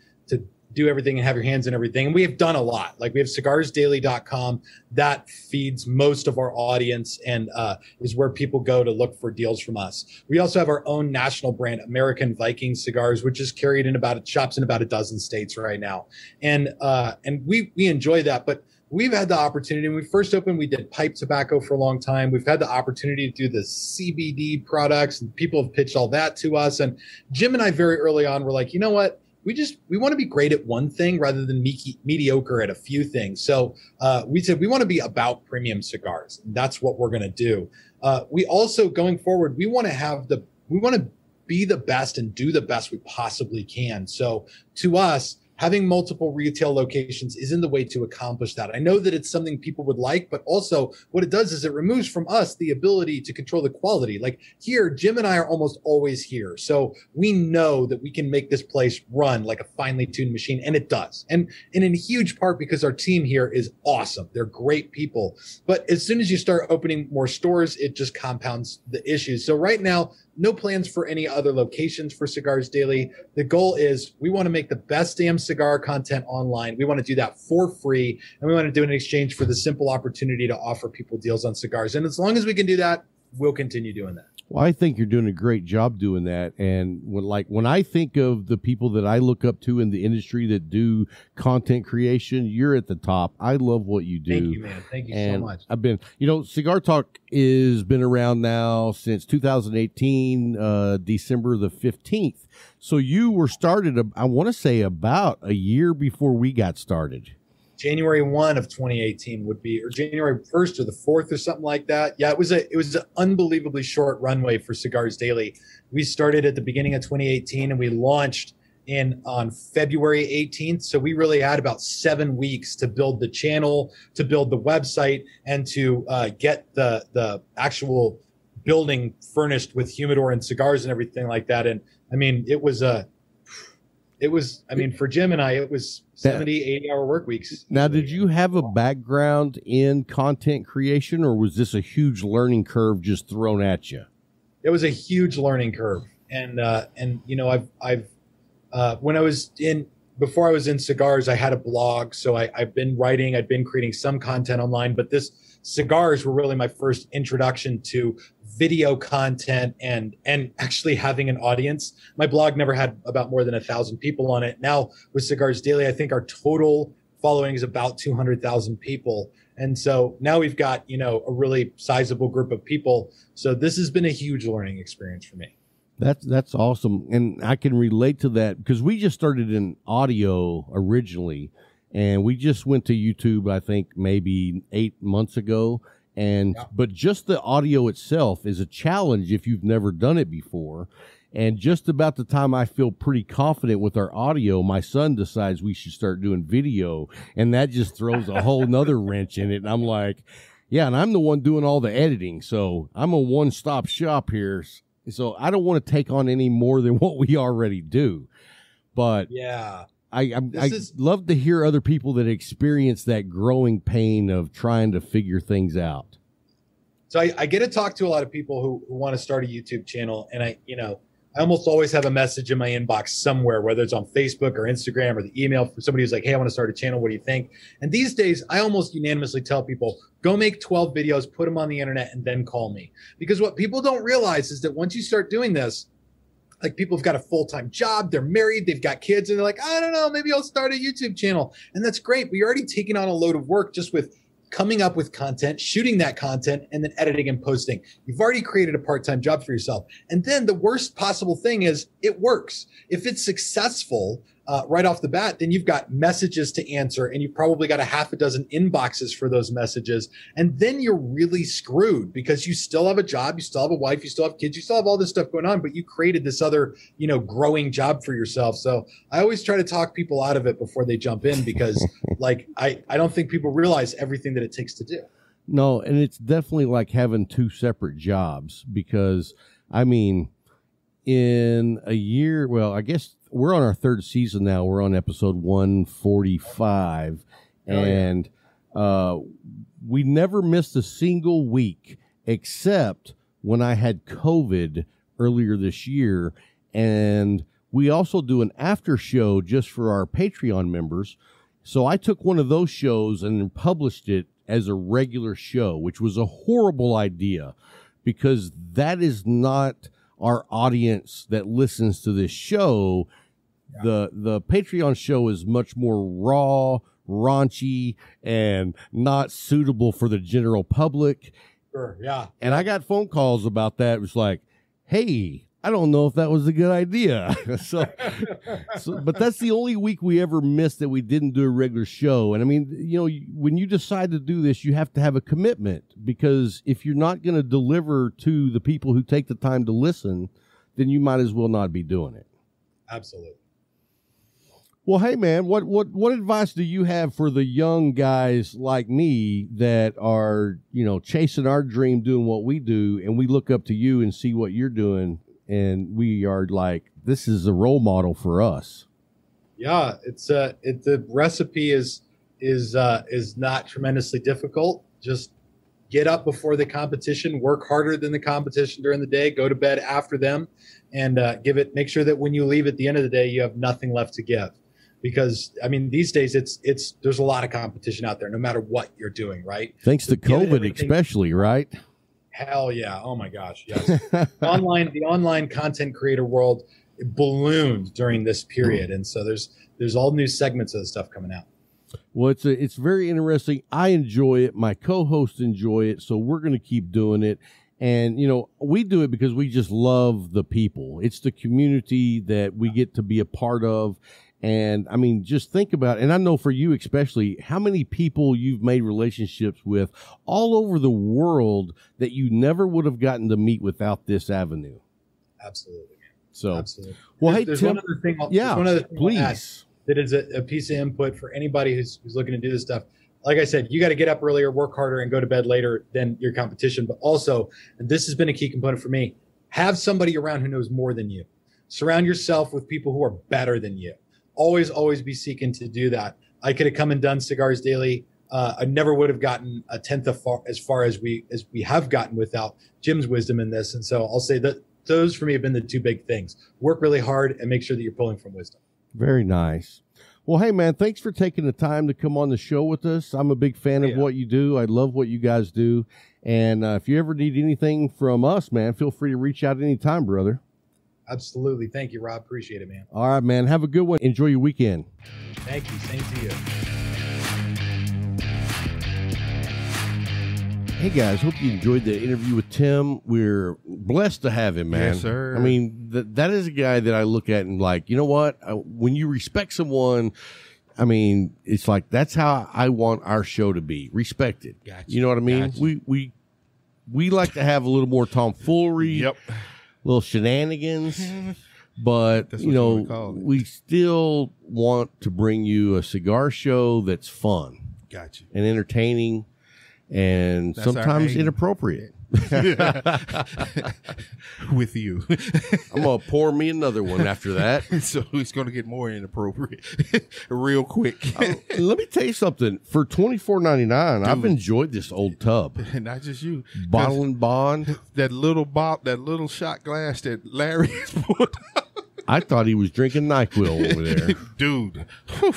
do everything and have your hands in everything. And we have done a lot. Like we have cigarsdaily.com that feeds most of our audience and is where people go to look for deals from us. We also have our own national brand, American Viking Cigars, which is carried in shops in about a dozen states right now. And we enjoy that, but we've had the opportunity. When we first opened, we did pipe tobacco for a long time. We've had the opportunity to do the CBD products, and people have pitched all that to us. And Jim and I very early on were like, you know what? We want to be great at one thing rather than mediocre at a few things. So we said we want to be about premium cigars. And that's what we're going to do. We also, going forward, we want to be the best and do the best we possibly can. So to us, having multiple retail locations isn't the way to accomplish that. I know that it's something people would like, but also what it does is it removes from us the ability to control the quality. Like here, Jim and I are almost always here. So we know that we can make this place run like a finely tuned machine, and it does. And in huge part because our team here is awesome. They're great people. But as soon as you start opening more stores, it just compounds the issues. So right now, no plans for any other locations for Cigars Daily. The goal is we want to make the best damn cigar content online. We want to do that for free, and we want to do it in exchange for the simple opportunity to offer people deals on cigars. And as long as we can do that, we'll continue doing that. Well, I think you're doing a great job doing that. And when I think of the people that I look up to in the industry that do content creation, you're at the top. I love what you do. Thank you, man. Thank you so much. I've been, Cigar Talk is been around now since 2018, December the 15th. So you were started, I want to say about a year before we got started. January 1 of 2018 would be, or January 1st or the 4th or something like that. Yeah, it was an unbelievably short runway for Cigars Daily. We started at the beginning of 2018 and we launched on February 18th. So we really had about 7 weeks to build the channel, to build the website, and to get the actual building furnished with humidor and cigars and everything like that. And I mean, for Jim and I, it was 70, 80-hour work weeks. Now, did you have a background in content creation, or was this a huge learning curve just thrown at you? It was a huge learning curve. And before I was in Cigars, I had a blog. So I've been writing, I've been creating some content online, but Cigars were really my first introduction to video content and actually having an audience. My blog never had about more than 1,000 people on it. Now with Cigars Daily, I think our total following is about 200,000 people. And so now we've got, a really sizable group of people. So this has been a huge learning experience for me. That's awesome. And I can relate to that because we just started in audio originally, and we just went to YouTube, I think maybe 8 months ago. But just the audio itself is a challenge if you've never done it before. And just about the time I feel pretty confident with our audio, my son decides we should start doing video, and that just throws a whole nother wrench in it. And I'm like, yeah, and I'm the one doing all the editing. So I'm a one-stop shop here. So I don't want to take on any more than what we already do. But yeah, I love to hear other people that experience that growing pain of trying to figure things out. So I get to talk to a lot of people who want to start a YouTube channel, and I almost always have a message in my inbox somewhere, whether it's on Facebook or Instagram or the email from somebody who's like, hey, I want to start a channel. What do you think? And these days, I almost unanimously tell people, go make 12 videos, put them on the internet, and then call me. Because what people don't realize is that once you start doing this, like people have got a full-time job, they're married, they've got kids, and they're like, I don't know, maybe I'll start a YouTube channel. And that's great, but you're already taking on a load of work just with coming up with content, shooting that content, and then editing and posting. You've already created a part-time job for yourself. And then the worst possible thing is it works. If it's successful right off the bat, then you've got messages to answer, and you've probably got a half a dozen inboxes for those messages. And then you're really screwed because you still have a job, you still have a wife, you still have kids, you still have all this stuff going on, but you created this other, growing job for yourself. So I always try to talk people out of it before they jump in because I don't think people realize everything that it takes to do. No, and it's definitely like having two separate jobs because, in a year, well, I guess we're on our third season now. We're on episode 145, and we never missed a single week except when I had COVID earlier this year. And we also do an after show just for our Patreon members. So I took one of those shows and published it as a regular show, which was a horrible idea because that is not our audience that listens to this show. Yeah. The Patreon show is much more raw, raunchy, and not suitable for the general public. Sure, yeah. And I got phone calls about that. It was like, hey, I don't know if that was a good idea. But that's the only week we ever missed that we didn't do a regular show. And when you decide to do this, you have to have a commitment because if you're not going to deliver to the people who take the time to listen, then you might as well not be doing it. Absolutely. Well, hey man, what advice do you have for the young guys like me that are, chasing our dream, doing what we do, and we look up to you and see what you're doing? And we are like, this is a role model for us. Yeah, the recipe is not tremendously difficult. Just get up before the competition, work harder than the competition during the day, go to bed after them, and make sure that when you leave at the end of the day, you have nothing left to give. Because these days there's a lot of competition out there, no matter what you're doing, right? Thanks to COVID, especially, right? Hell yeah. Oh my gosh. Yes. The online content creator world ballooned during this period. And so there's all new segments of the stuff coming out. Well, it's very interesting. I enjoy it. My co-hosts enjoy it. So we're going to keep doing it. And, we do it because we just love the people. It's the community that we get to be a part of. And I mean, just think about it. And I know for you especially, how many people you've made relationships with all over the world that you never would have gotten to meet without this avenue. Absolutely, man. So, absolutely. Well, there's Tim, one other thing. Please. That is a piece of input for anybody who's looking to do this stuff. Like I said, you got to get up earlier, work harder, and go to bed later than your competition. But also, and this has been a key component for me, have somebody around who knows more than you. Surround yourself with people who are better than you. Always be seeking to do that. I could have come and done Cigars Daily. I never would have gotten a tenth as far as we have gotten without Jim's wisdom in this. And so I'll say that those for me have been the two big things. Work really hard and make sure that you're pulling from wisdom. Very nice. Well, hey, man, thanks for taking the time to come on the show with us. I'm a big fan of what you do. I love what you guys do. And if you ever need anything from us, man, feel free to reach out anytime, brother. Absolutely. Thank you, Rob. Appreciate it, man. All right, man. Have a good one. Enjoy your weekend. Thank you. Same to you. Hey, guys. Hope you enjoyed the interview with Tim. We're blessed to have him, man. Yes, sir. I mean, that is a guy that I look at and like, you know what? When you respect someone, I mean, it's like that's how I want our show to be. Respected. Gotcha. You know what I mean? Gotcha. We like to have a little more tomfoolery. Yep. Little shenanigans, but that's what we still want to bring you a cigar show that's fun, Gotcha, and entertaining, and that's sometimes inappropriate. With you, I'm gonna pour me another one after that, so it's gonna get more inappropriate real quick. Let me tell you something. For $24.99, I've enjoyed this old tub. And not just you, Bottle and Bond. That little shot glass that Larry has put. I thought he was drinking NyQuil over there, dude. Whew.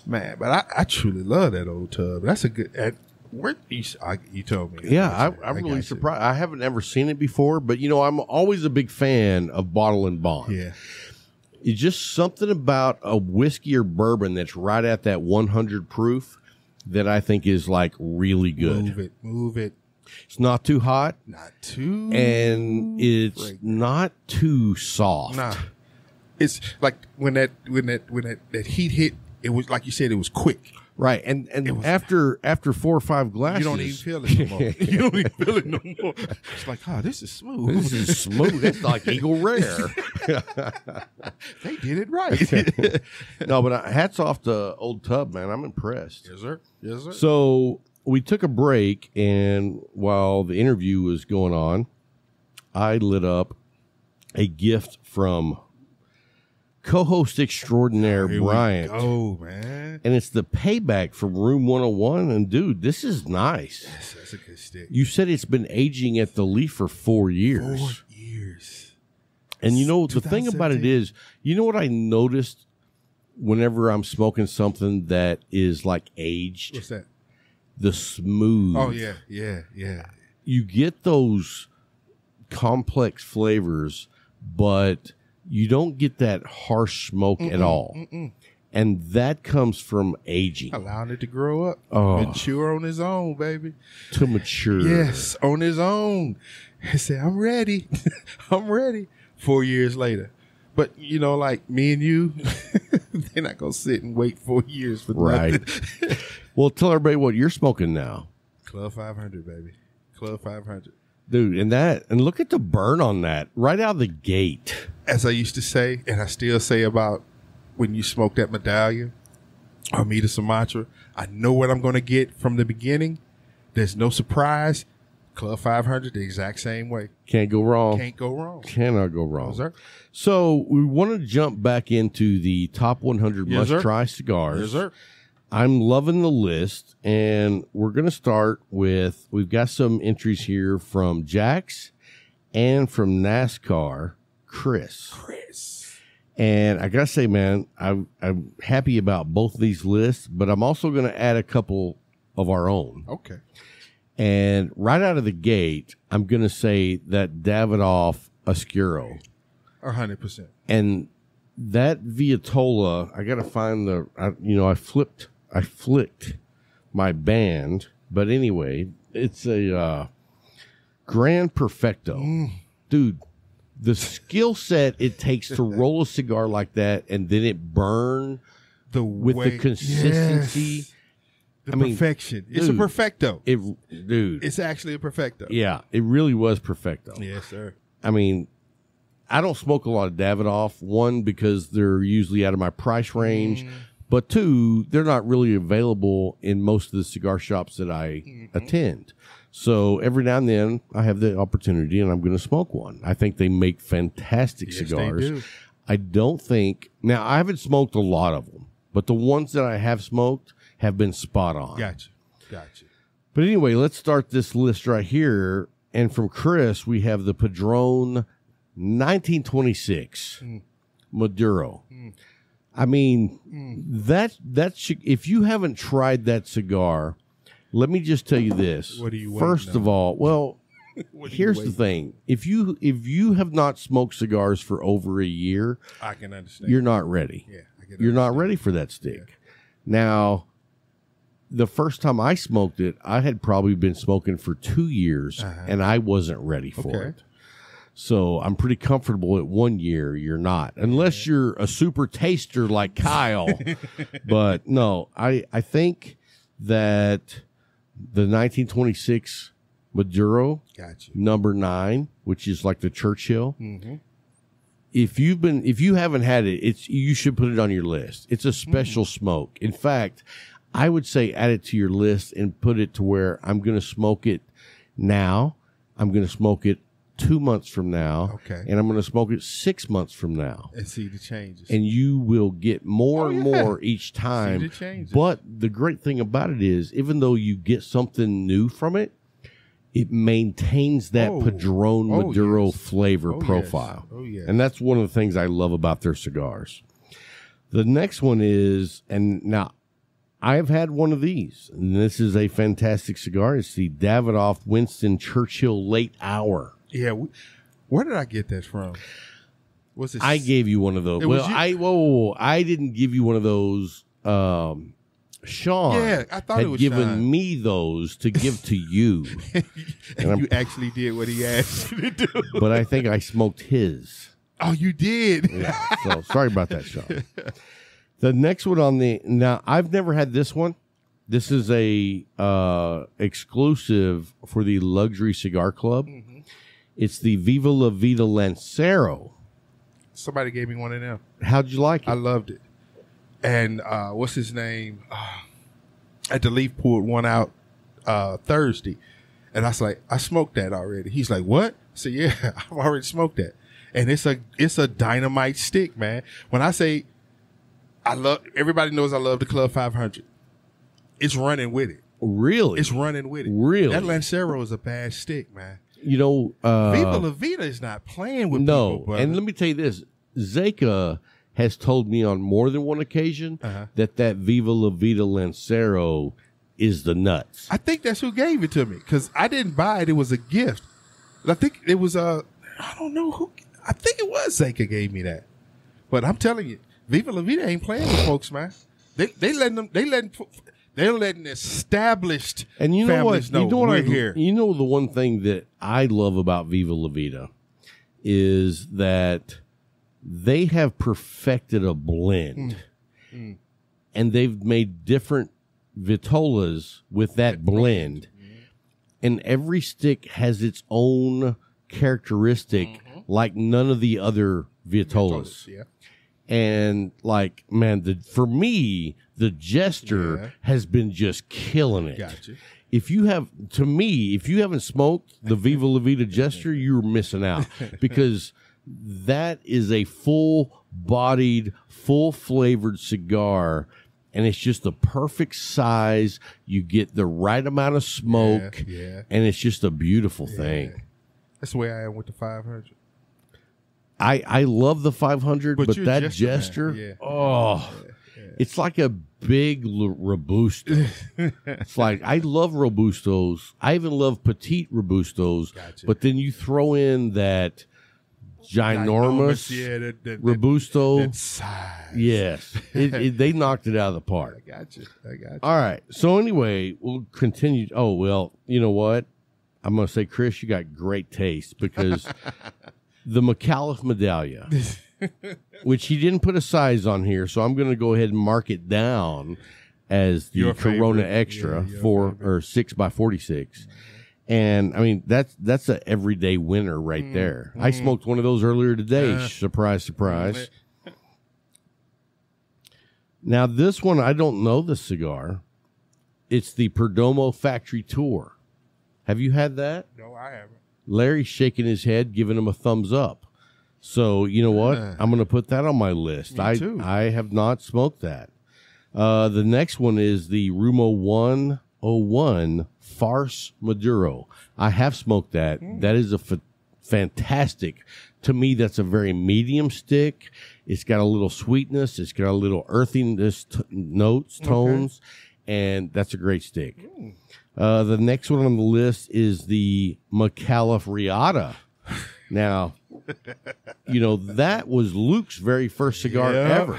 Man, but I truly love that old tub. That's a good. Where you told me? Yeah, I'm really surprised. I haven't ever seen it before, but I'm always a big fan of Bottle and Bond. Yeah, it's just something about a whiskey or bourbon that's right at that 100 proof that I think is like really good. Move it. It's not too hot, not too, and it's not too soft. Nah, it's like when that heat hit. It was like you said. It was quick. Right, and after 4 or 5 glasses, you don't even feel it no more. You don't even feel it no more. It's like, this is smooth. This is smooth. That's like Eagle Rare. They did it right. No, but hats off to Old Tub, man. I'm impressed. Yes, sir. Yes, sir. So we took a break, and while the interview was going on, I lit up a gift from co-host extraordinaire Bryant. Oh, man. And it's the payback from Room 101. And, dude, this is nice. Yes, that's a good stick. You said it's been aging at the leaf for 4 years. 4 years. And, the thing about it is, what I noticed whenever I'm smoking something that is, like, aged? What's that? The smooth. Oh, yeah. You get those complex flavors, but you don't get that harsh smoke at all. And that comes from aging. Allowing it to grow up. Mature on his own, baby. To mature. Yes, on his own. He said, I'm ready. I'm ready. 4 years later. But, like me and you, they're not going to sit and wait 4 years for nothing. Well, tell everybody what you're smoking now. Club 500, baby. Club 500. Dude, and look at the burn on that right out of the gate. As I used to say, and I still say about when you smoke that medallion or meet a Sumatra, I know what I'm going to get from the beginning. There's no surprise. Club 500 the exact same way. Can't go wrong. Can't go wrong. Cannot go wrong. Yes, sir. So we want to jump back into the top 100 must-try cigars. Yes, sir. I'm loving the list, and we're going to start with, we've got some entries here from Jax and from NASCAR, Chris. And I got to say, man, I'm happy about both of these lists, but I'm also going to add a couple of our own. Okay. And right out of the gate, I'm going to say that Davidoff Oscuro. 100%. And that Vitola, I got to find I flicked my band. But anyway, it's a Grand Perfecto. Dude, the skill set it takes to roll a cigar like that and then it burn with the consistency. Yes. Perfection. It's a perfecto. Dude. It's actually a perfecto. Yeah, it really was perfecto. Yes, sir. I mean, I don't smoke a lot of Davidoff. One, because they're usually out of my price range. But two, they're not really available in most of the cigar shops that I attend. So every now and then I have the opportunity and I'm going to smoke one. I think they make fantastic cigars. They do. I don't think, now I haven't smoked a lot of them, but the ones that I have smoked have been spot on. Gotcha. But anyway, let's start this list right here. And from Chris, we have the Padron 1926 Maduro. I mean, that if you haven't tried that cigar, let me just tell you this. What are you waiting First on? of all, well, here's the thing. If you have not smoked cigars for over a year, I can understand. you're not ready. Yeah, I can You're not understand. ready for that stick. Now, the first time I smoked it, I had probably been smoking for 2 years, and I wasn't ready for it. So I'm pretty comfortable at 1 year. You're not, unless you're a super taster like Kyle. But no, I think that the 1926 Maduro, number 9, which is like the Churchill. If you haven't had it, you should put it on your list. It's a special smoke. In fact, I would say add it to your list and put it to where I'm going to smoke it now. I'm going to smoke it 2 months from now. Okay. And I'm going to smoke it 6 months from now. And see the changes. And you will get more and more each time. See the changes. But the great thing about it is, even though you get something new from it, it maintains that Padron Maduro flavor profile. Yes. Oh, yes. And that's one of the things I love about their cigars. The next one is, and now I've had one of these, and this is a fantastic cigar. It's the Davidoff Winston Churchill Late Hour. Yeah. Where did I get that from? Was it? I gave you one of those. I didn't give you one of those. Sean I thought had it was given Sean. me those to give to you. and you actually did what he asked you to do. But I think I smoked his. Oh, you did? Yeah, so sorry about that, Sean. The next one now I've never had this one. This is a exclusive for the Luxury Cigar Club. It's the Viva La Vida Lancero. Somebody gave me one of them. How'd you like it? I loved it. And what's his name? At the Leaf pulled one out Thursday. And I was like, I smoked that already. He's like, what? I said, yeah, I've already smoked that. And it's a dynamite stick, man. When I say everybody knows I love the Club 500. It's running with it. Really? It's running with it. Really? That Lancero is a bad stick, man. You know, Viva La Vida is not playing with no. people, brother. And let me tell you this. Zeka has told me on more than one occasion that Viva La Vida Lancero is the nuts. I think that's who gave it to me because I didn't buy it. It was a gift. I think it was I don't know who. I think it was Zeka gave me that. But I'm telling you, Viva La Vida ain't playing with folks, man. They're letting established and you know families what? we're here. You know the one thing that I love about Viva La Vida is that they have perfected a blend, and they've made different vitolas with that blend, and every stick has its own characteristic, like none of the other vitolas. Yeah. And like, man, for me, the Jester has been just killing it. Gotcha. If you haven't smoked the Viva La Vida Jester, you're missing out because that is a full-bodied, full-flavored cigar, and it's just the perfect size. You get the right amount of smoke, and it's just a beautiful thing. That's the way I am with the 500. I love the 500, but that Jester, man. it's like a big Robusto. It's like, I love Robustos. I even love petite Robustos. Gotcha. But then you throw in that ginormous Robusto. That size. Yes. They knocked it out of the park. I got you. All right. So anyway, we'll continue. Oh, well, you know what? I'm going to say, Chris, you got great taste because the McAuliffe Medallia, which he didn't put a size on here, so I'm going to go ahead and mark it down as the Corona Extra 6x46. And I mean, that's an everyday winner right there. I smoked one of those earlier today. Surprise, surprise. Now, this one, I don't know the cigar. It's the Perdomo Factory Tour. Have you had that? No, I haven't. Larry's shaking his head, giving him a thumbs up. So, you know what? I'm going to put that on my list. Me too. I have not smoked that. The next one is the Rumo 101 Farce Maduro. I have smoked that. That is a fantastic. To me, that's a very medium stick. It's got a little sweetness. It's got a little earthiness, tones, and that's a great stick. The next one on the list is the McAuliffe Riata. Now, you know, that was Luke's very first cigar ever.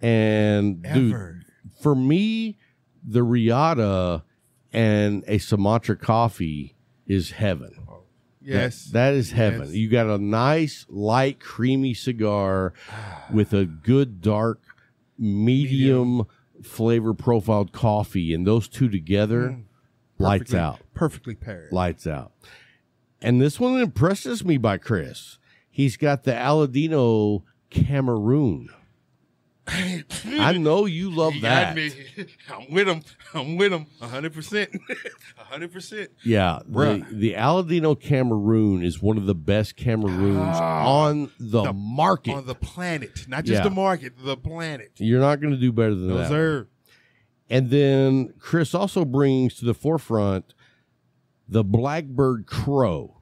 And, dude, for me, the Riata and a Sumatra coffee is heaven. Yes. That is heaven. Yes. You got a nice, light, creamy cigar with a good, dark, medium flavor profiled coffee, and those two together, lights out. Perfectly paired. Lights out. And this one impresses me by Chris. He's got the Aladino Cameroon. I know you love that. Got me. I'm with him. 100%. 100%. Yeah. The Aladino Cameroon is one of the best Cameroons on the market. On the planet. Not just the market, the planet. You're not going to do better than that. No, sir. And then Chris also brings to the forefront the Blackbird Crow.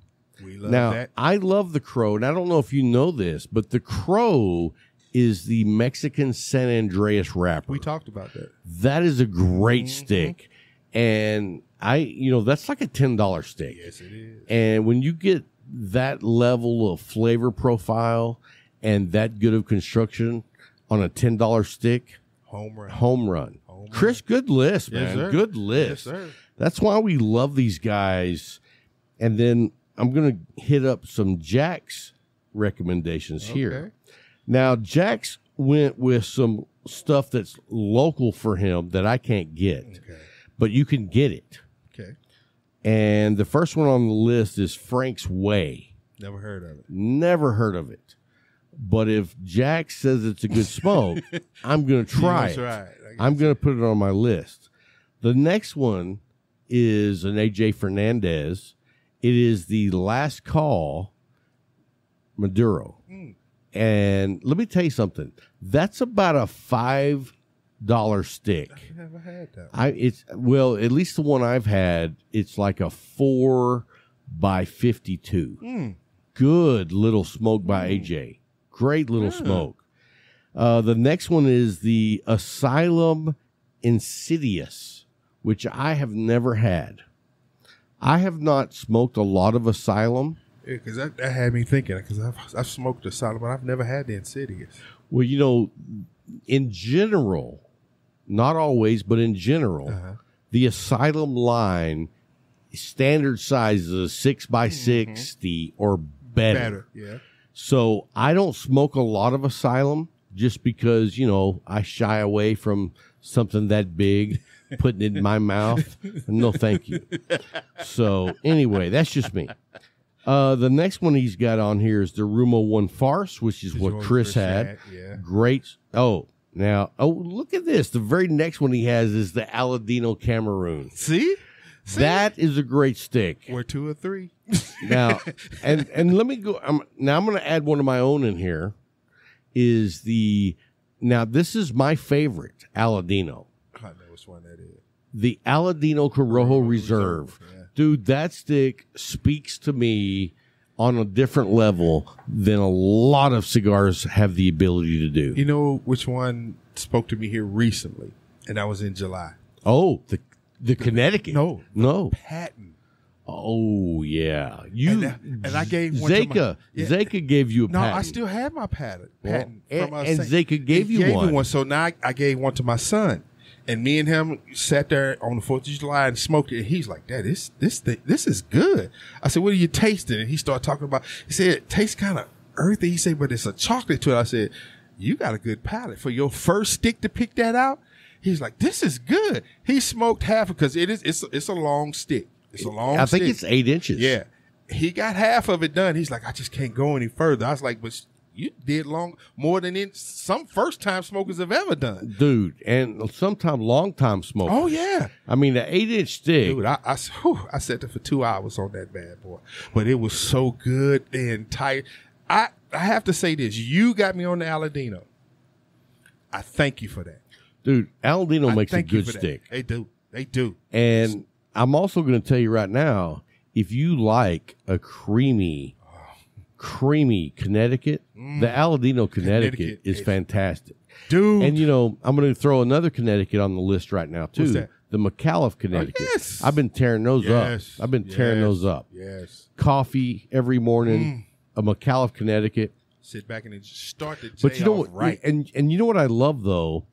We love now, that. I love the Crow, and I don't know if you know this, but the Crow is the Mexican San Andreas wrapper. We talked about that. That is a great stick. And that's like a $10 stick. Yes, it is. And when you get that level of flavor profile and that good of construction on a $10 stick, home run. Chris, good list, man. Yes, good list. Yes, sir. That's why we love these guys. And then I'm going to hit up some Jack's recommendations here. Now, Jack's went with some stuff that's local for him that I can't get, but you can get it. Okay. And the first one on the list is Frank's Way. Never heard of it. But if Jack says it's a good smoke, I'm going to try it. I'm going to put it on my list. The next one is an AJ Fernandez. It is the Last Call Maduro. And let me tell you something. That's about a $5 stick. I've never had that. At least the one I've had, it's like a 4x52. Good little smoke by AJ. Great little smoke. The next one is the Asylum Insidious, which I have never had. I have not smoked a lot of Asylum. Yeah, because that had me thinking, because I've smoked Asylum, but I've never had the Insidious. Well, in general, not always, but in general, the Asylum line, standard size is 6x60 or better. Yeah. So I don't smoke a lot of Asylum just because, I shy away from something that big, putting it in my mouth. No, thank you. So anyway, that's just me. The next one he's got on here is the Rumo 1 Farce, which is what Chris had. Yeah. Great. Look at this. The very next one he has is the Aladino Cameroon. See? That is a great stick. We're 2 or 3. Now, and let me go. I'm going to add one of my own in here. Now this is my favorite Aladino. I know which one that is. The Aladino Corojo Reserve. Yeah. Dude, that stick speaks to me on a different level than a lot of cigars have the ability to do. You know which one spoke to me here recently, and that was in July. Oh, the Connecticut. No. Patent. Oh yeah, and I gave one Zeka. to my, Zeka gave you a patent. No, I still have my patent. And Zeka gave you one. Me one. So now I gave one to my son, and me and him sat there on the 4th of July and smoked it. And he's like, "Dad, this is good." I said, "What are you tasting?" And he started talking about. He said, "It tastes kind of earthy." He said, "But it's a chocolate to it." I said, "You got a good palate for your first stick to pick that out." He's like, "This is good." He smoked half because it's a long stick. It's a long I stick. think it's 8 inches. Yeah. He got half of it done. He's like, "I just can't go any further." I was like, "But you did more than some first-time smokers have ever done." Dude, and sometimes long-time smokers. Oh, yeah. I mean, the 8-inch stick. Dude, I sat there for 2 hours on that bad boy. But it was so good and tight. I have to say this. You got me on the Aladino. I thank you for that. Dude, Aladino makes a good stick. They do. They do. And I'm also going to tell you right now, if you like a creamy Connecticut, the Aladino Connecticut is fantastic. Dude. And, I'm going to throw another Connecticut on the list right now, too. What's that? The McAuliffe Connecticut. Oh, yes. I've been tearing those up. I've been tearing those up. Yes. Coffee every morning, a McAuliffe Connecticut. Sit back and just start the day But you know off what? right. And you know what I love, though,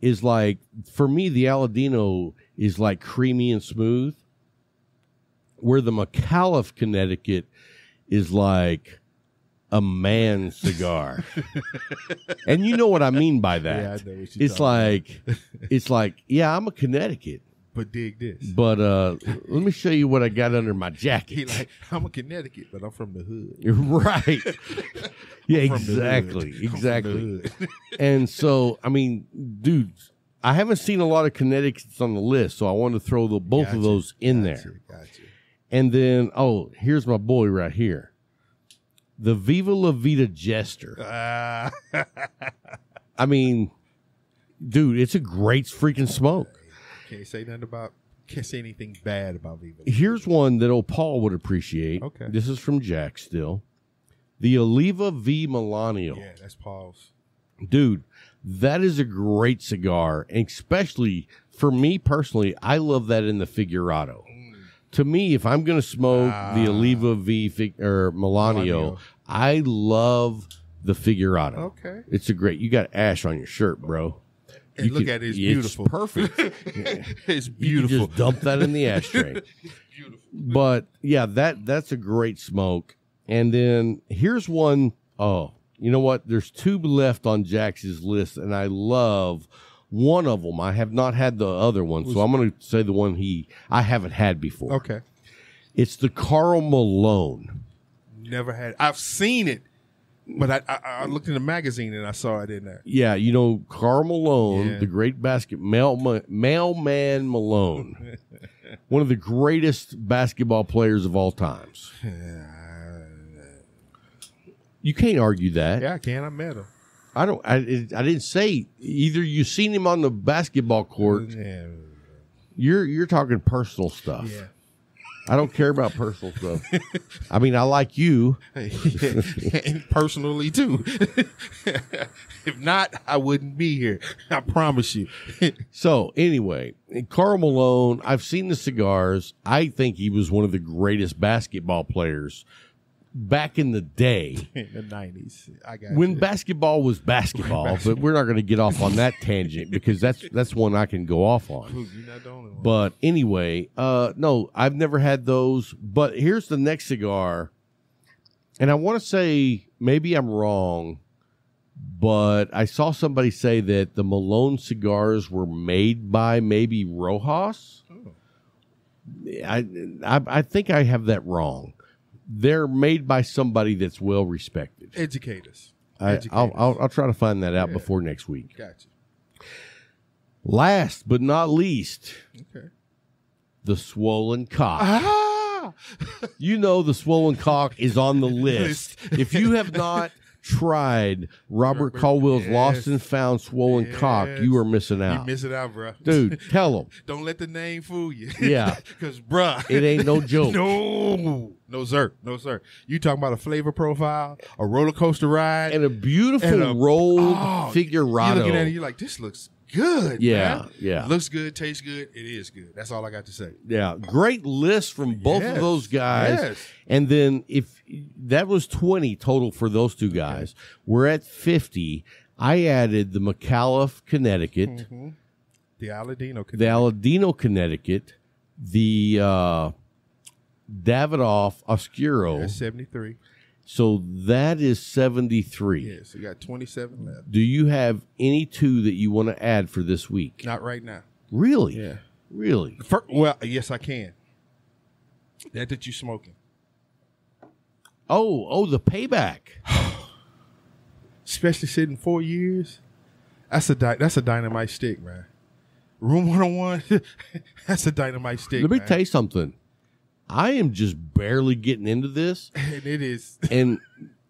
is like, for me, the Aladino is like creamy and smooth, where the McAuliffe Connecticut is like a man cigar. And you know what I mean by that. Yeah, I know what you're It's like, yeah, I'm a Connecticut. But dig this. But let me show you what I got under my jacket. He like, I'm a Connecticut, but I'm from the hood. You're right. Yeah, from the exactly. hood. Exactly. And so, I mean, dude, I haven't seen a lot of Connecticut's on the list, so I wanted to throw both of those in there. Gotcha. And then, here's my boy right here. The Viva La Vida Jester. I mean, dude, it's a great freaking smoke. Can't say anything bad about Viva. Here's one that old Paul would appreciate. Okay. This is from Jack still. The Oliva V Milano. Yeah, that's Paul's. Dude, that is a great cigar. And especially for me personally, I love that in the Figurado. To me, if I'm going to smoke the Oliva V or Milano, I love the Figurado. Okay. It's you got ash on your shirt, bro. And look at it, it's beautiful. It's perfect. It's You beautiful. can just dump that in the ashtray. Beautiful. But yeah, that's a great smoke. And then here's one. Oh, you know what? There's 2 left on Jack's list, and I love one of them. I have not had the other one, so I'm going to say the one I haven't had before. Okay. It's the Carl Malone. Never had. I've seen it, but I looked in the magazine and I saw it in there. Yeah, Carl Malone, the great mailman Malone, one of the greatest basketball players of all times. You can't argue that. Yeah, I can. I met him. I didn't say either. You seen him on the basketball court. Yeah. You're talking personal stuff. Yeah. I don't care about personal stuff. I mean, I like you. And personally, too. If not, I wouldn't be here. I promise you. So, anyway, Carl Malone, I've seen the cigars. I think he was one of the greatest basketball players back in the day. In the 90s. I got when you. basketball was basketball, but we're not going to get off on that tangent because that's one I can go off on. You're not the only one. But anyway, no, I've never had those. But here's the next cigar. And I want to say, maybe I'm wrong, but I saw somebody say that the Malone cigars were made by maybe Rojas. I think I have that wrong. They're made by somebody that's well respected. Educate us. I'll try to find that out before next week. Gotcha. Last but not least, the Swollen Cock. You know the Swollen Cock is on the list. If you have not tried Robert Caldwell's Lost and Found Swollen Cock, you are missing out. You missing out, bro. Dude, tell them. Don't let the name fool you. Yeah. Because, bruh. It ain't no joke. No, sir. No, sir. You talking about a flavor profile, a roller coaster ride. And a beautiful rolled figurado. You're looking at it, you're like, this looks good, man. Yeah. Looks good, tastes good. It is good. That's all I got to say. Yeah. Great list from both of those guys. Yes. And then if that was 20 total for those two guys, we're at 50. I added the McAuliffe, Connecticut. Mm-hmm. The Aladino, Connecticut. The Davidoff Oscuro. That's 73. So that is 73. Yeah, so you got 27 left. Do you have any two that you want to add for this week? Not right now. Really? Yeah. Really? Well, yes, I can. That you smoking. Oh, the payback. Especially sitting 4 years. That's a dynamite stick, man. Room 101, that's a dynamite stick. Let me man. tell you something. I am just barely getting into this. And it is. And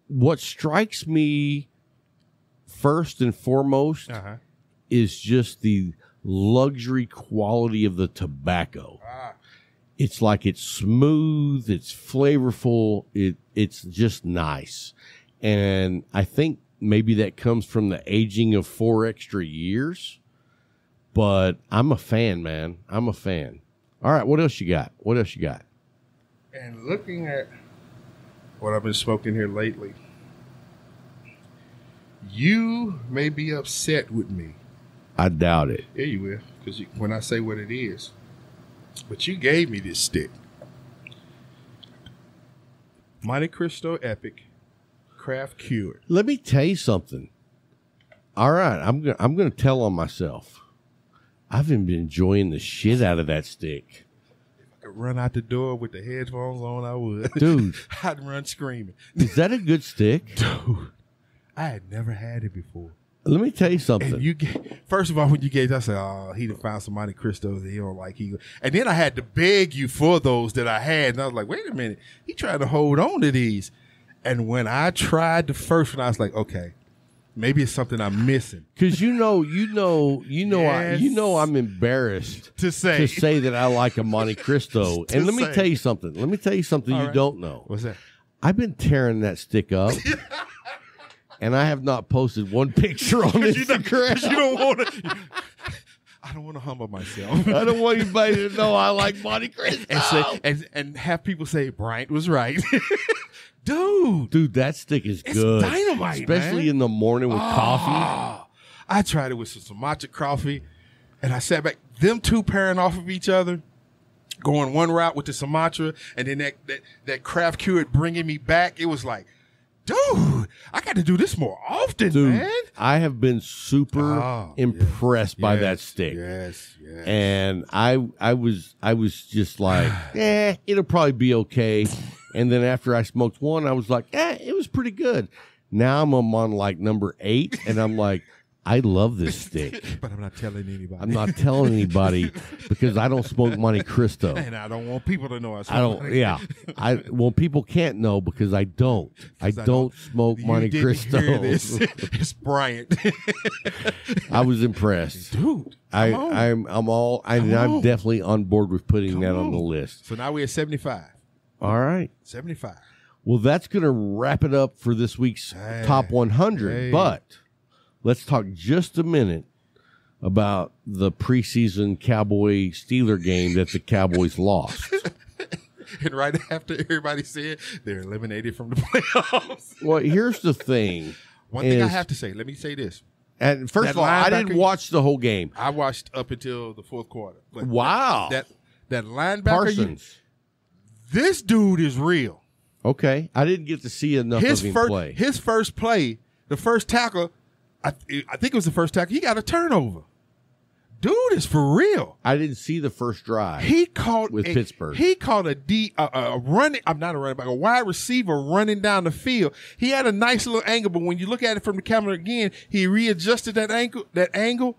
what strikes me first and foremost is just the luxury quality of the tobacco. It's like it's smooth, it's flavorful, it's just nice. And I think maybe that comes from the aging of 4 extra years. But I'm a fan, man. I'm a fan. All right, what else you got? And looking at what I've been smoking here lately, you may be upset with me. I doubt it. Yeah, you will, because when I say what it is. But you gave me this stick. Monte Cristo Epic Craft Cured. Let me tell you something. All right, I'm gonna tell on myself. I've been enjoying the shit out of that stick. If I could run out the door with the headphones on, I would. Dude. I'd run screaming. Is that a good stick? Dude, I had never had it before. Let me tell you something. And first of all, when you gave, I said, "Oh, he done found some Monte Cristos that he don't like." And then I had to beg you for those that I had, and I was like, "Wait a minute, he tried to hold on to these." And when I tried the first one, I was like, "Okay, maybe it's something I'm missing." Because you know, I'm embarrassed to say that I like a Monte Cristo. And let me tell you something. You don't know. What's that? I've been tearing that stick up. And I have not posted one picture on Instagram. You don't want to. I don't want to humble myself. I don't want anybody to know I like Monte Cristo. And have people say Bryant was right. Dude, that stick is good. It's dynamite, especially man. In the morning with coffee. I tried it with some matcha coffee, and I sat back. Them two pairing off of each other, going one route with the Sumatra, and then that craft cured bringing me back. It was like, dude, I got to do this more often, man. I have been super impressed by that stick. Yes. And I was just like, it'll probably be okay. And then after I smoked one, I was like, it was pretty good. Now I'm on like number 8, and I'm like, I love this stick. But I'm not telling anybody. I'm not telling anybody because I don't smoke Monte Cristo. And I don't want people to know I smoke. Well, people can't know because I don't. I don't smoke Monte Cristo. Hear this. It's Bryant. I was impressed. Dude. I'm definitely on board with putting that on the list. So now we're at 75. All right. 75. Well, that's going to wrap it up for this week's Top 100. But let's talk just a minute about the preseason Cowboy-Steeler game that the Cowboys lost. And right after everybody said they're eliminated from the playoffs. Well, here's the thing. One thing I have to say. Let me say this. And first of all, I didn't watch the whole game. I watched up until the fourth quarter. But wow. That linebacker. Parsons. This dude is real. Okay. I didn't get to see enough of him play. His first play, the first tackle, I think it was the first tackle, he got a turnover. Dude is for real. I didn't see the first drive. He caught Pittsburgh. He caught a running. I'm not a running back. A wide receiver running down the field. He had a nice little angle, but when you look at it from the camera again, he readjusted that angle.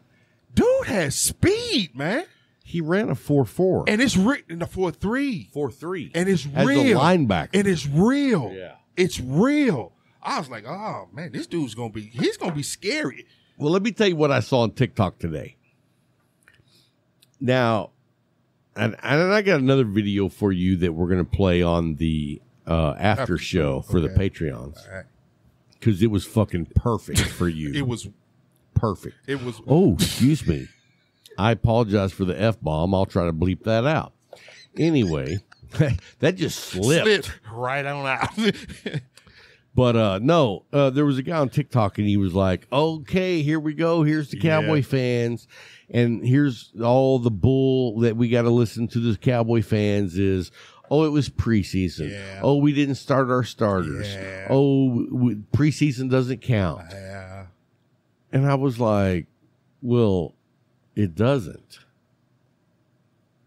Dude has speed, man. He ran a 4.4. And it's in the 4.3. 4.3. And it's as real. As a linebacker. And it's real. Yeah. It's real. I was like, oh man, this dude's he's gonna be scary. Well, let me tell you what I saw on TikTok today. Now, and I got another video for you that we're going to play on the after show for the Patreons. Because it was fucking perfect for you. It was perfect. It was. Oh, excuse me. I apologize for the F-bomb. I'll try to bleep that out. Anyway, that just slipped right on out. But no, there was a guy on TikTok, and he was like, okay, here we go. Here's the Cowboy fans. And here's all the bull that we got to listen to the Cowboy fans is, oh, it was preseason. Yeah. Oh, we didn't start our starters. Yeah. Oh, preseason doesn't count. Yeah. And I was like, well, it doesn't.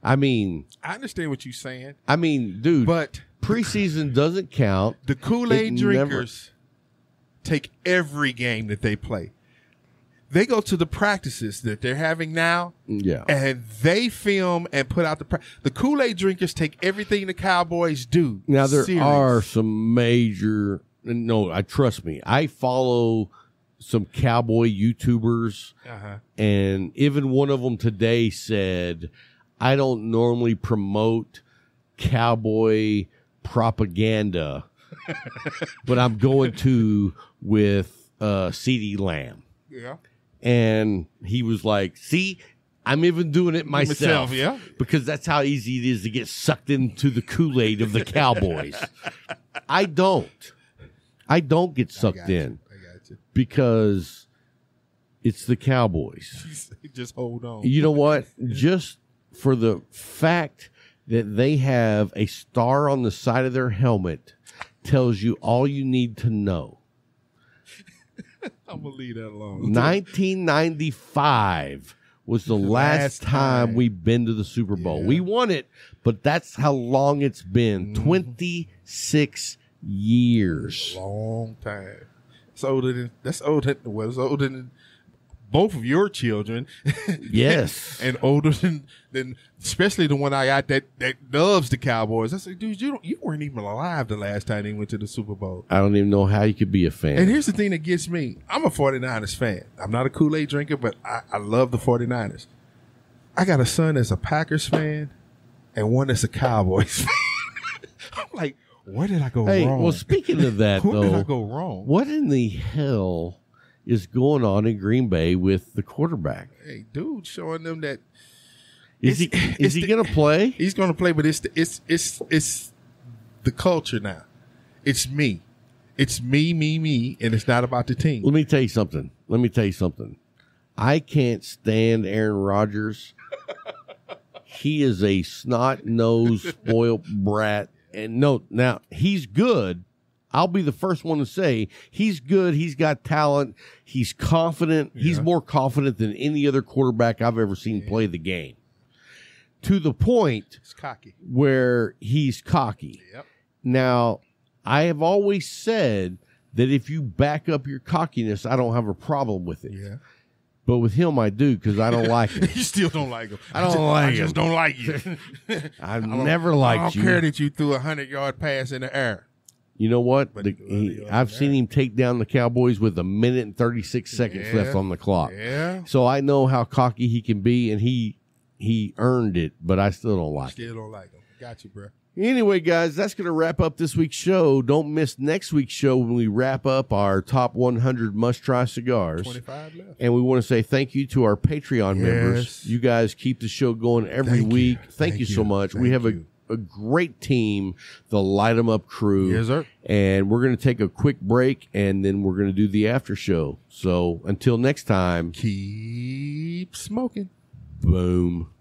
I mean, I understand what you're saying. I mean, dude, but preseason doesn't count. The Kool-Aid drinkers take every game that they play. They go to the practices that they're having now, and they film and put out the Kool-Aid drinkers take everything the Cowboys do. Now, there are some major, no, trust me, I follow some Cowboy YouTubers, and even one of them today said, I don't normally promote Cowboy propaganda, but I'm going to with CD Lamb. Yeah. And he was like, see, I'm even doing it myself. Yeah. Because that's how easy it is to get sucked into the Kool-Aid of the Cowboys. I don't get sucked in. I got you. Because it's the Cowboys. Just hold on. You know what? Just for the fact that they have a star on the side of their helmet tells you all you need to know. I'm going to leave that alone. 1995 was the last time we've been to the Super Bowl. Yeah. We won it, but that's how long it's been. 26 years. Long time. It's older than both of your children. Yes. And older than especially the one I got that loves the Cowboys. I said, dude, you weren't even alive the last time they went to the Super Bowl. I don't even know how you could be a fan. And here's the thing that gets me. I'm a 49ers fan. I'm not a Kool-Aid drinker, but I love the 49ers. I got a son that's a Packers fan and one that's a Cowboys fan. I'm like, where did I go wrong? Well, speaking of that, where though, did I go wrong? What in the hell is going on in Green Bay with the quarterback? Hey, dude, showing them that is he going to play? He's going to play, but it's the culture now. It's me. It's me, and it's not about the team. Let me tell you something. I can't stand Aaron Rodgers. He is a snot-nosed, spoiled brat. And no, now he's good. I'll be the first one to say he's good. He's got talent. He's confident. Yeah. He's more confident than any other quarterback I've ever seen play the game. To the point where he's cocky. Yep. Now, I have always said that if you back up your cockiness, I don't have a problem with it. Yeah. But with him, I do because I don't like him. You still don't like him. I just don't like you. I've never liked you. I don't care that you threw a 100-yard pass in the air. You know what? I've seen him take down the Cowboys with 1 minute and 36 seconds left on the clock. Yeah. So I know how cocky he can be, and he earned it, but I still don't like him. Still don't like him. Got you, bro. Anyway, guys, that's going to wrap up this week's show. Don't miss next week's show when we wrap up our top 100 must-try cigars. 25 left. And we want to say thank you to our Patreon members. You guys keep the show going every week. Thank you so much. We have a great team, the Light 'em Up crew. Yes, sir. And we're going to take a quick break, and then we're going to do the after show. So until next time, keep smoking. Boom.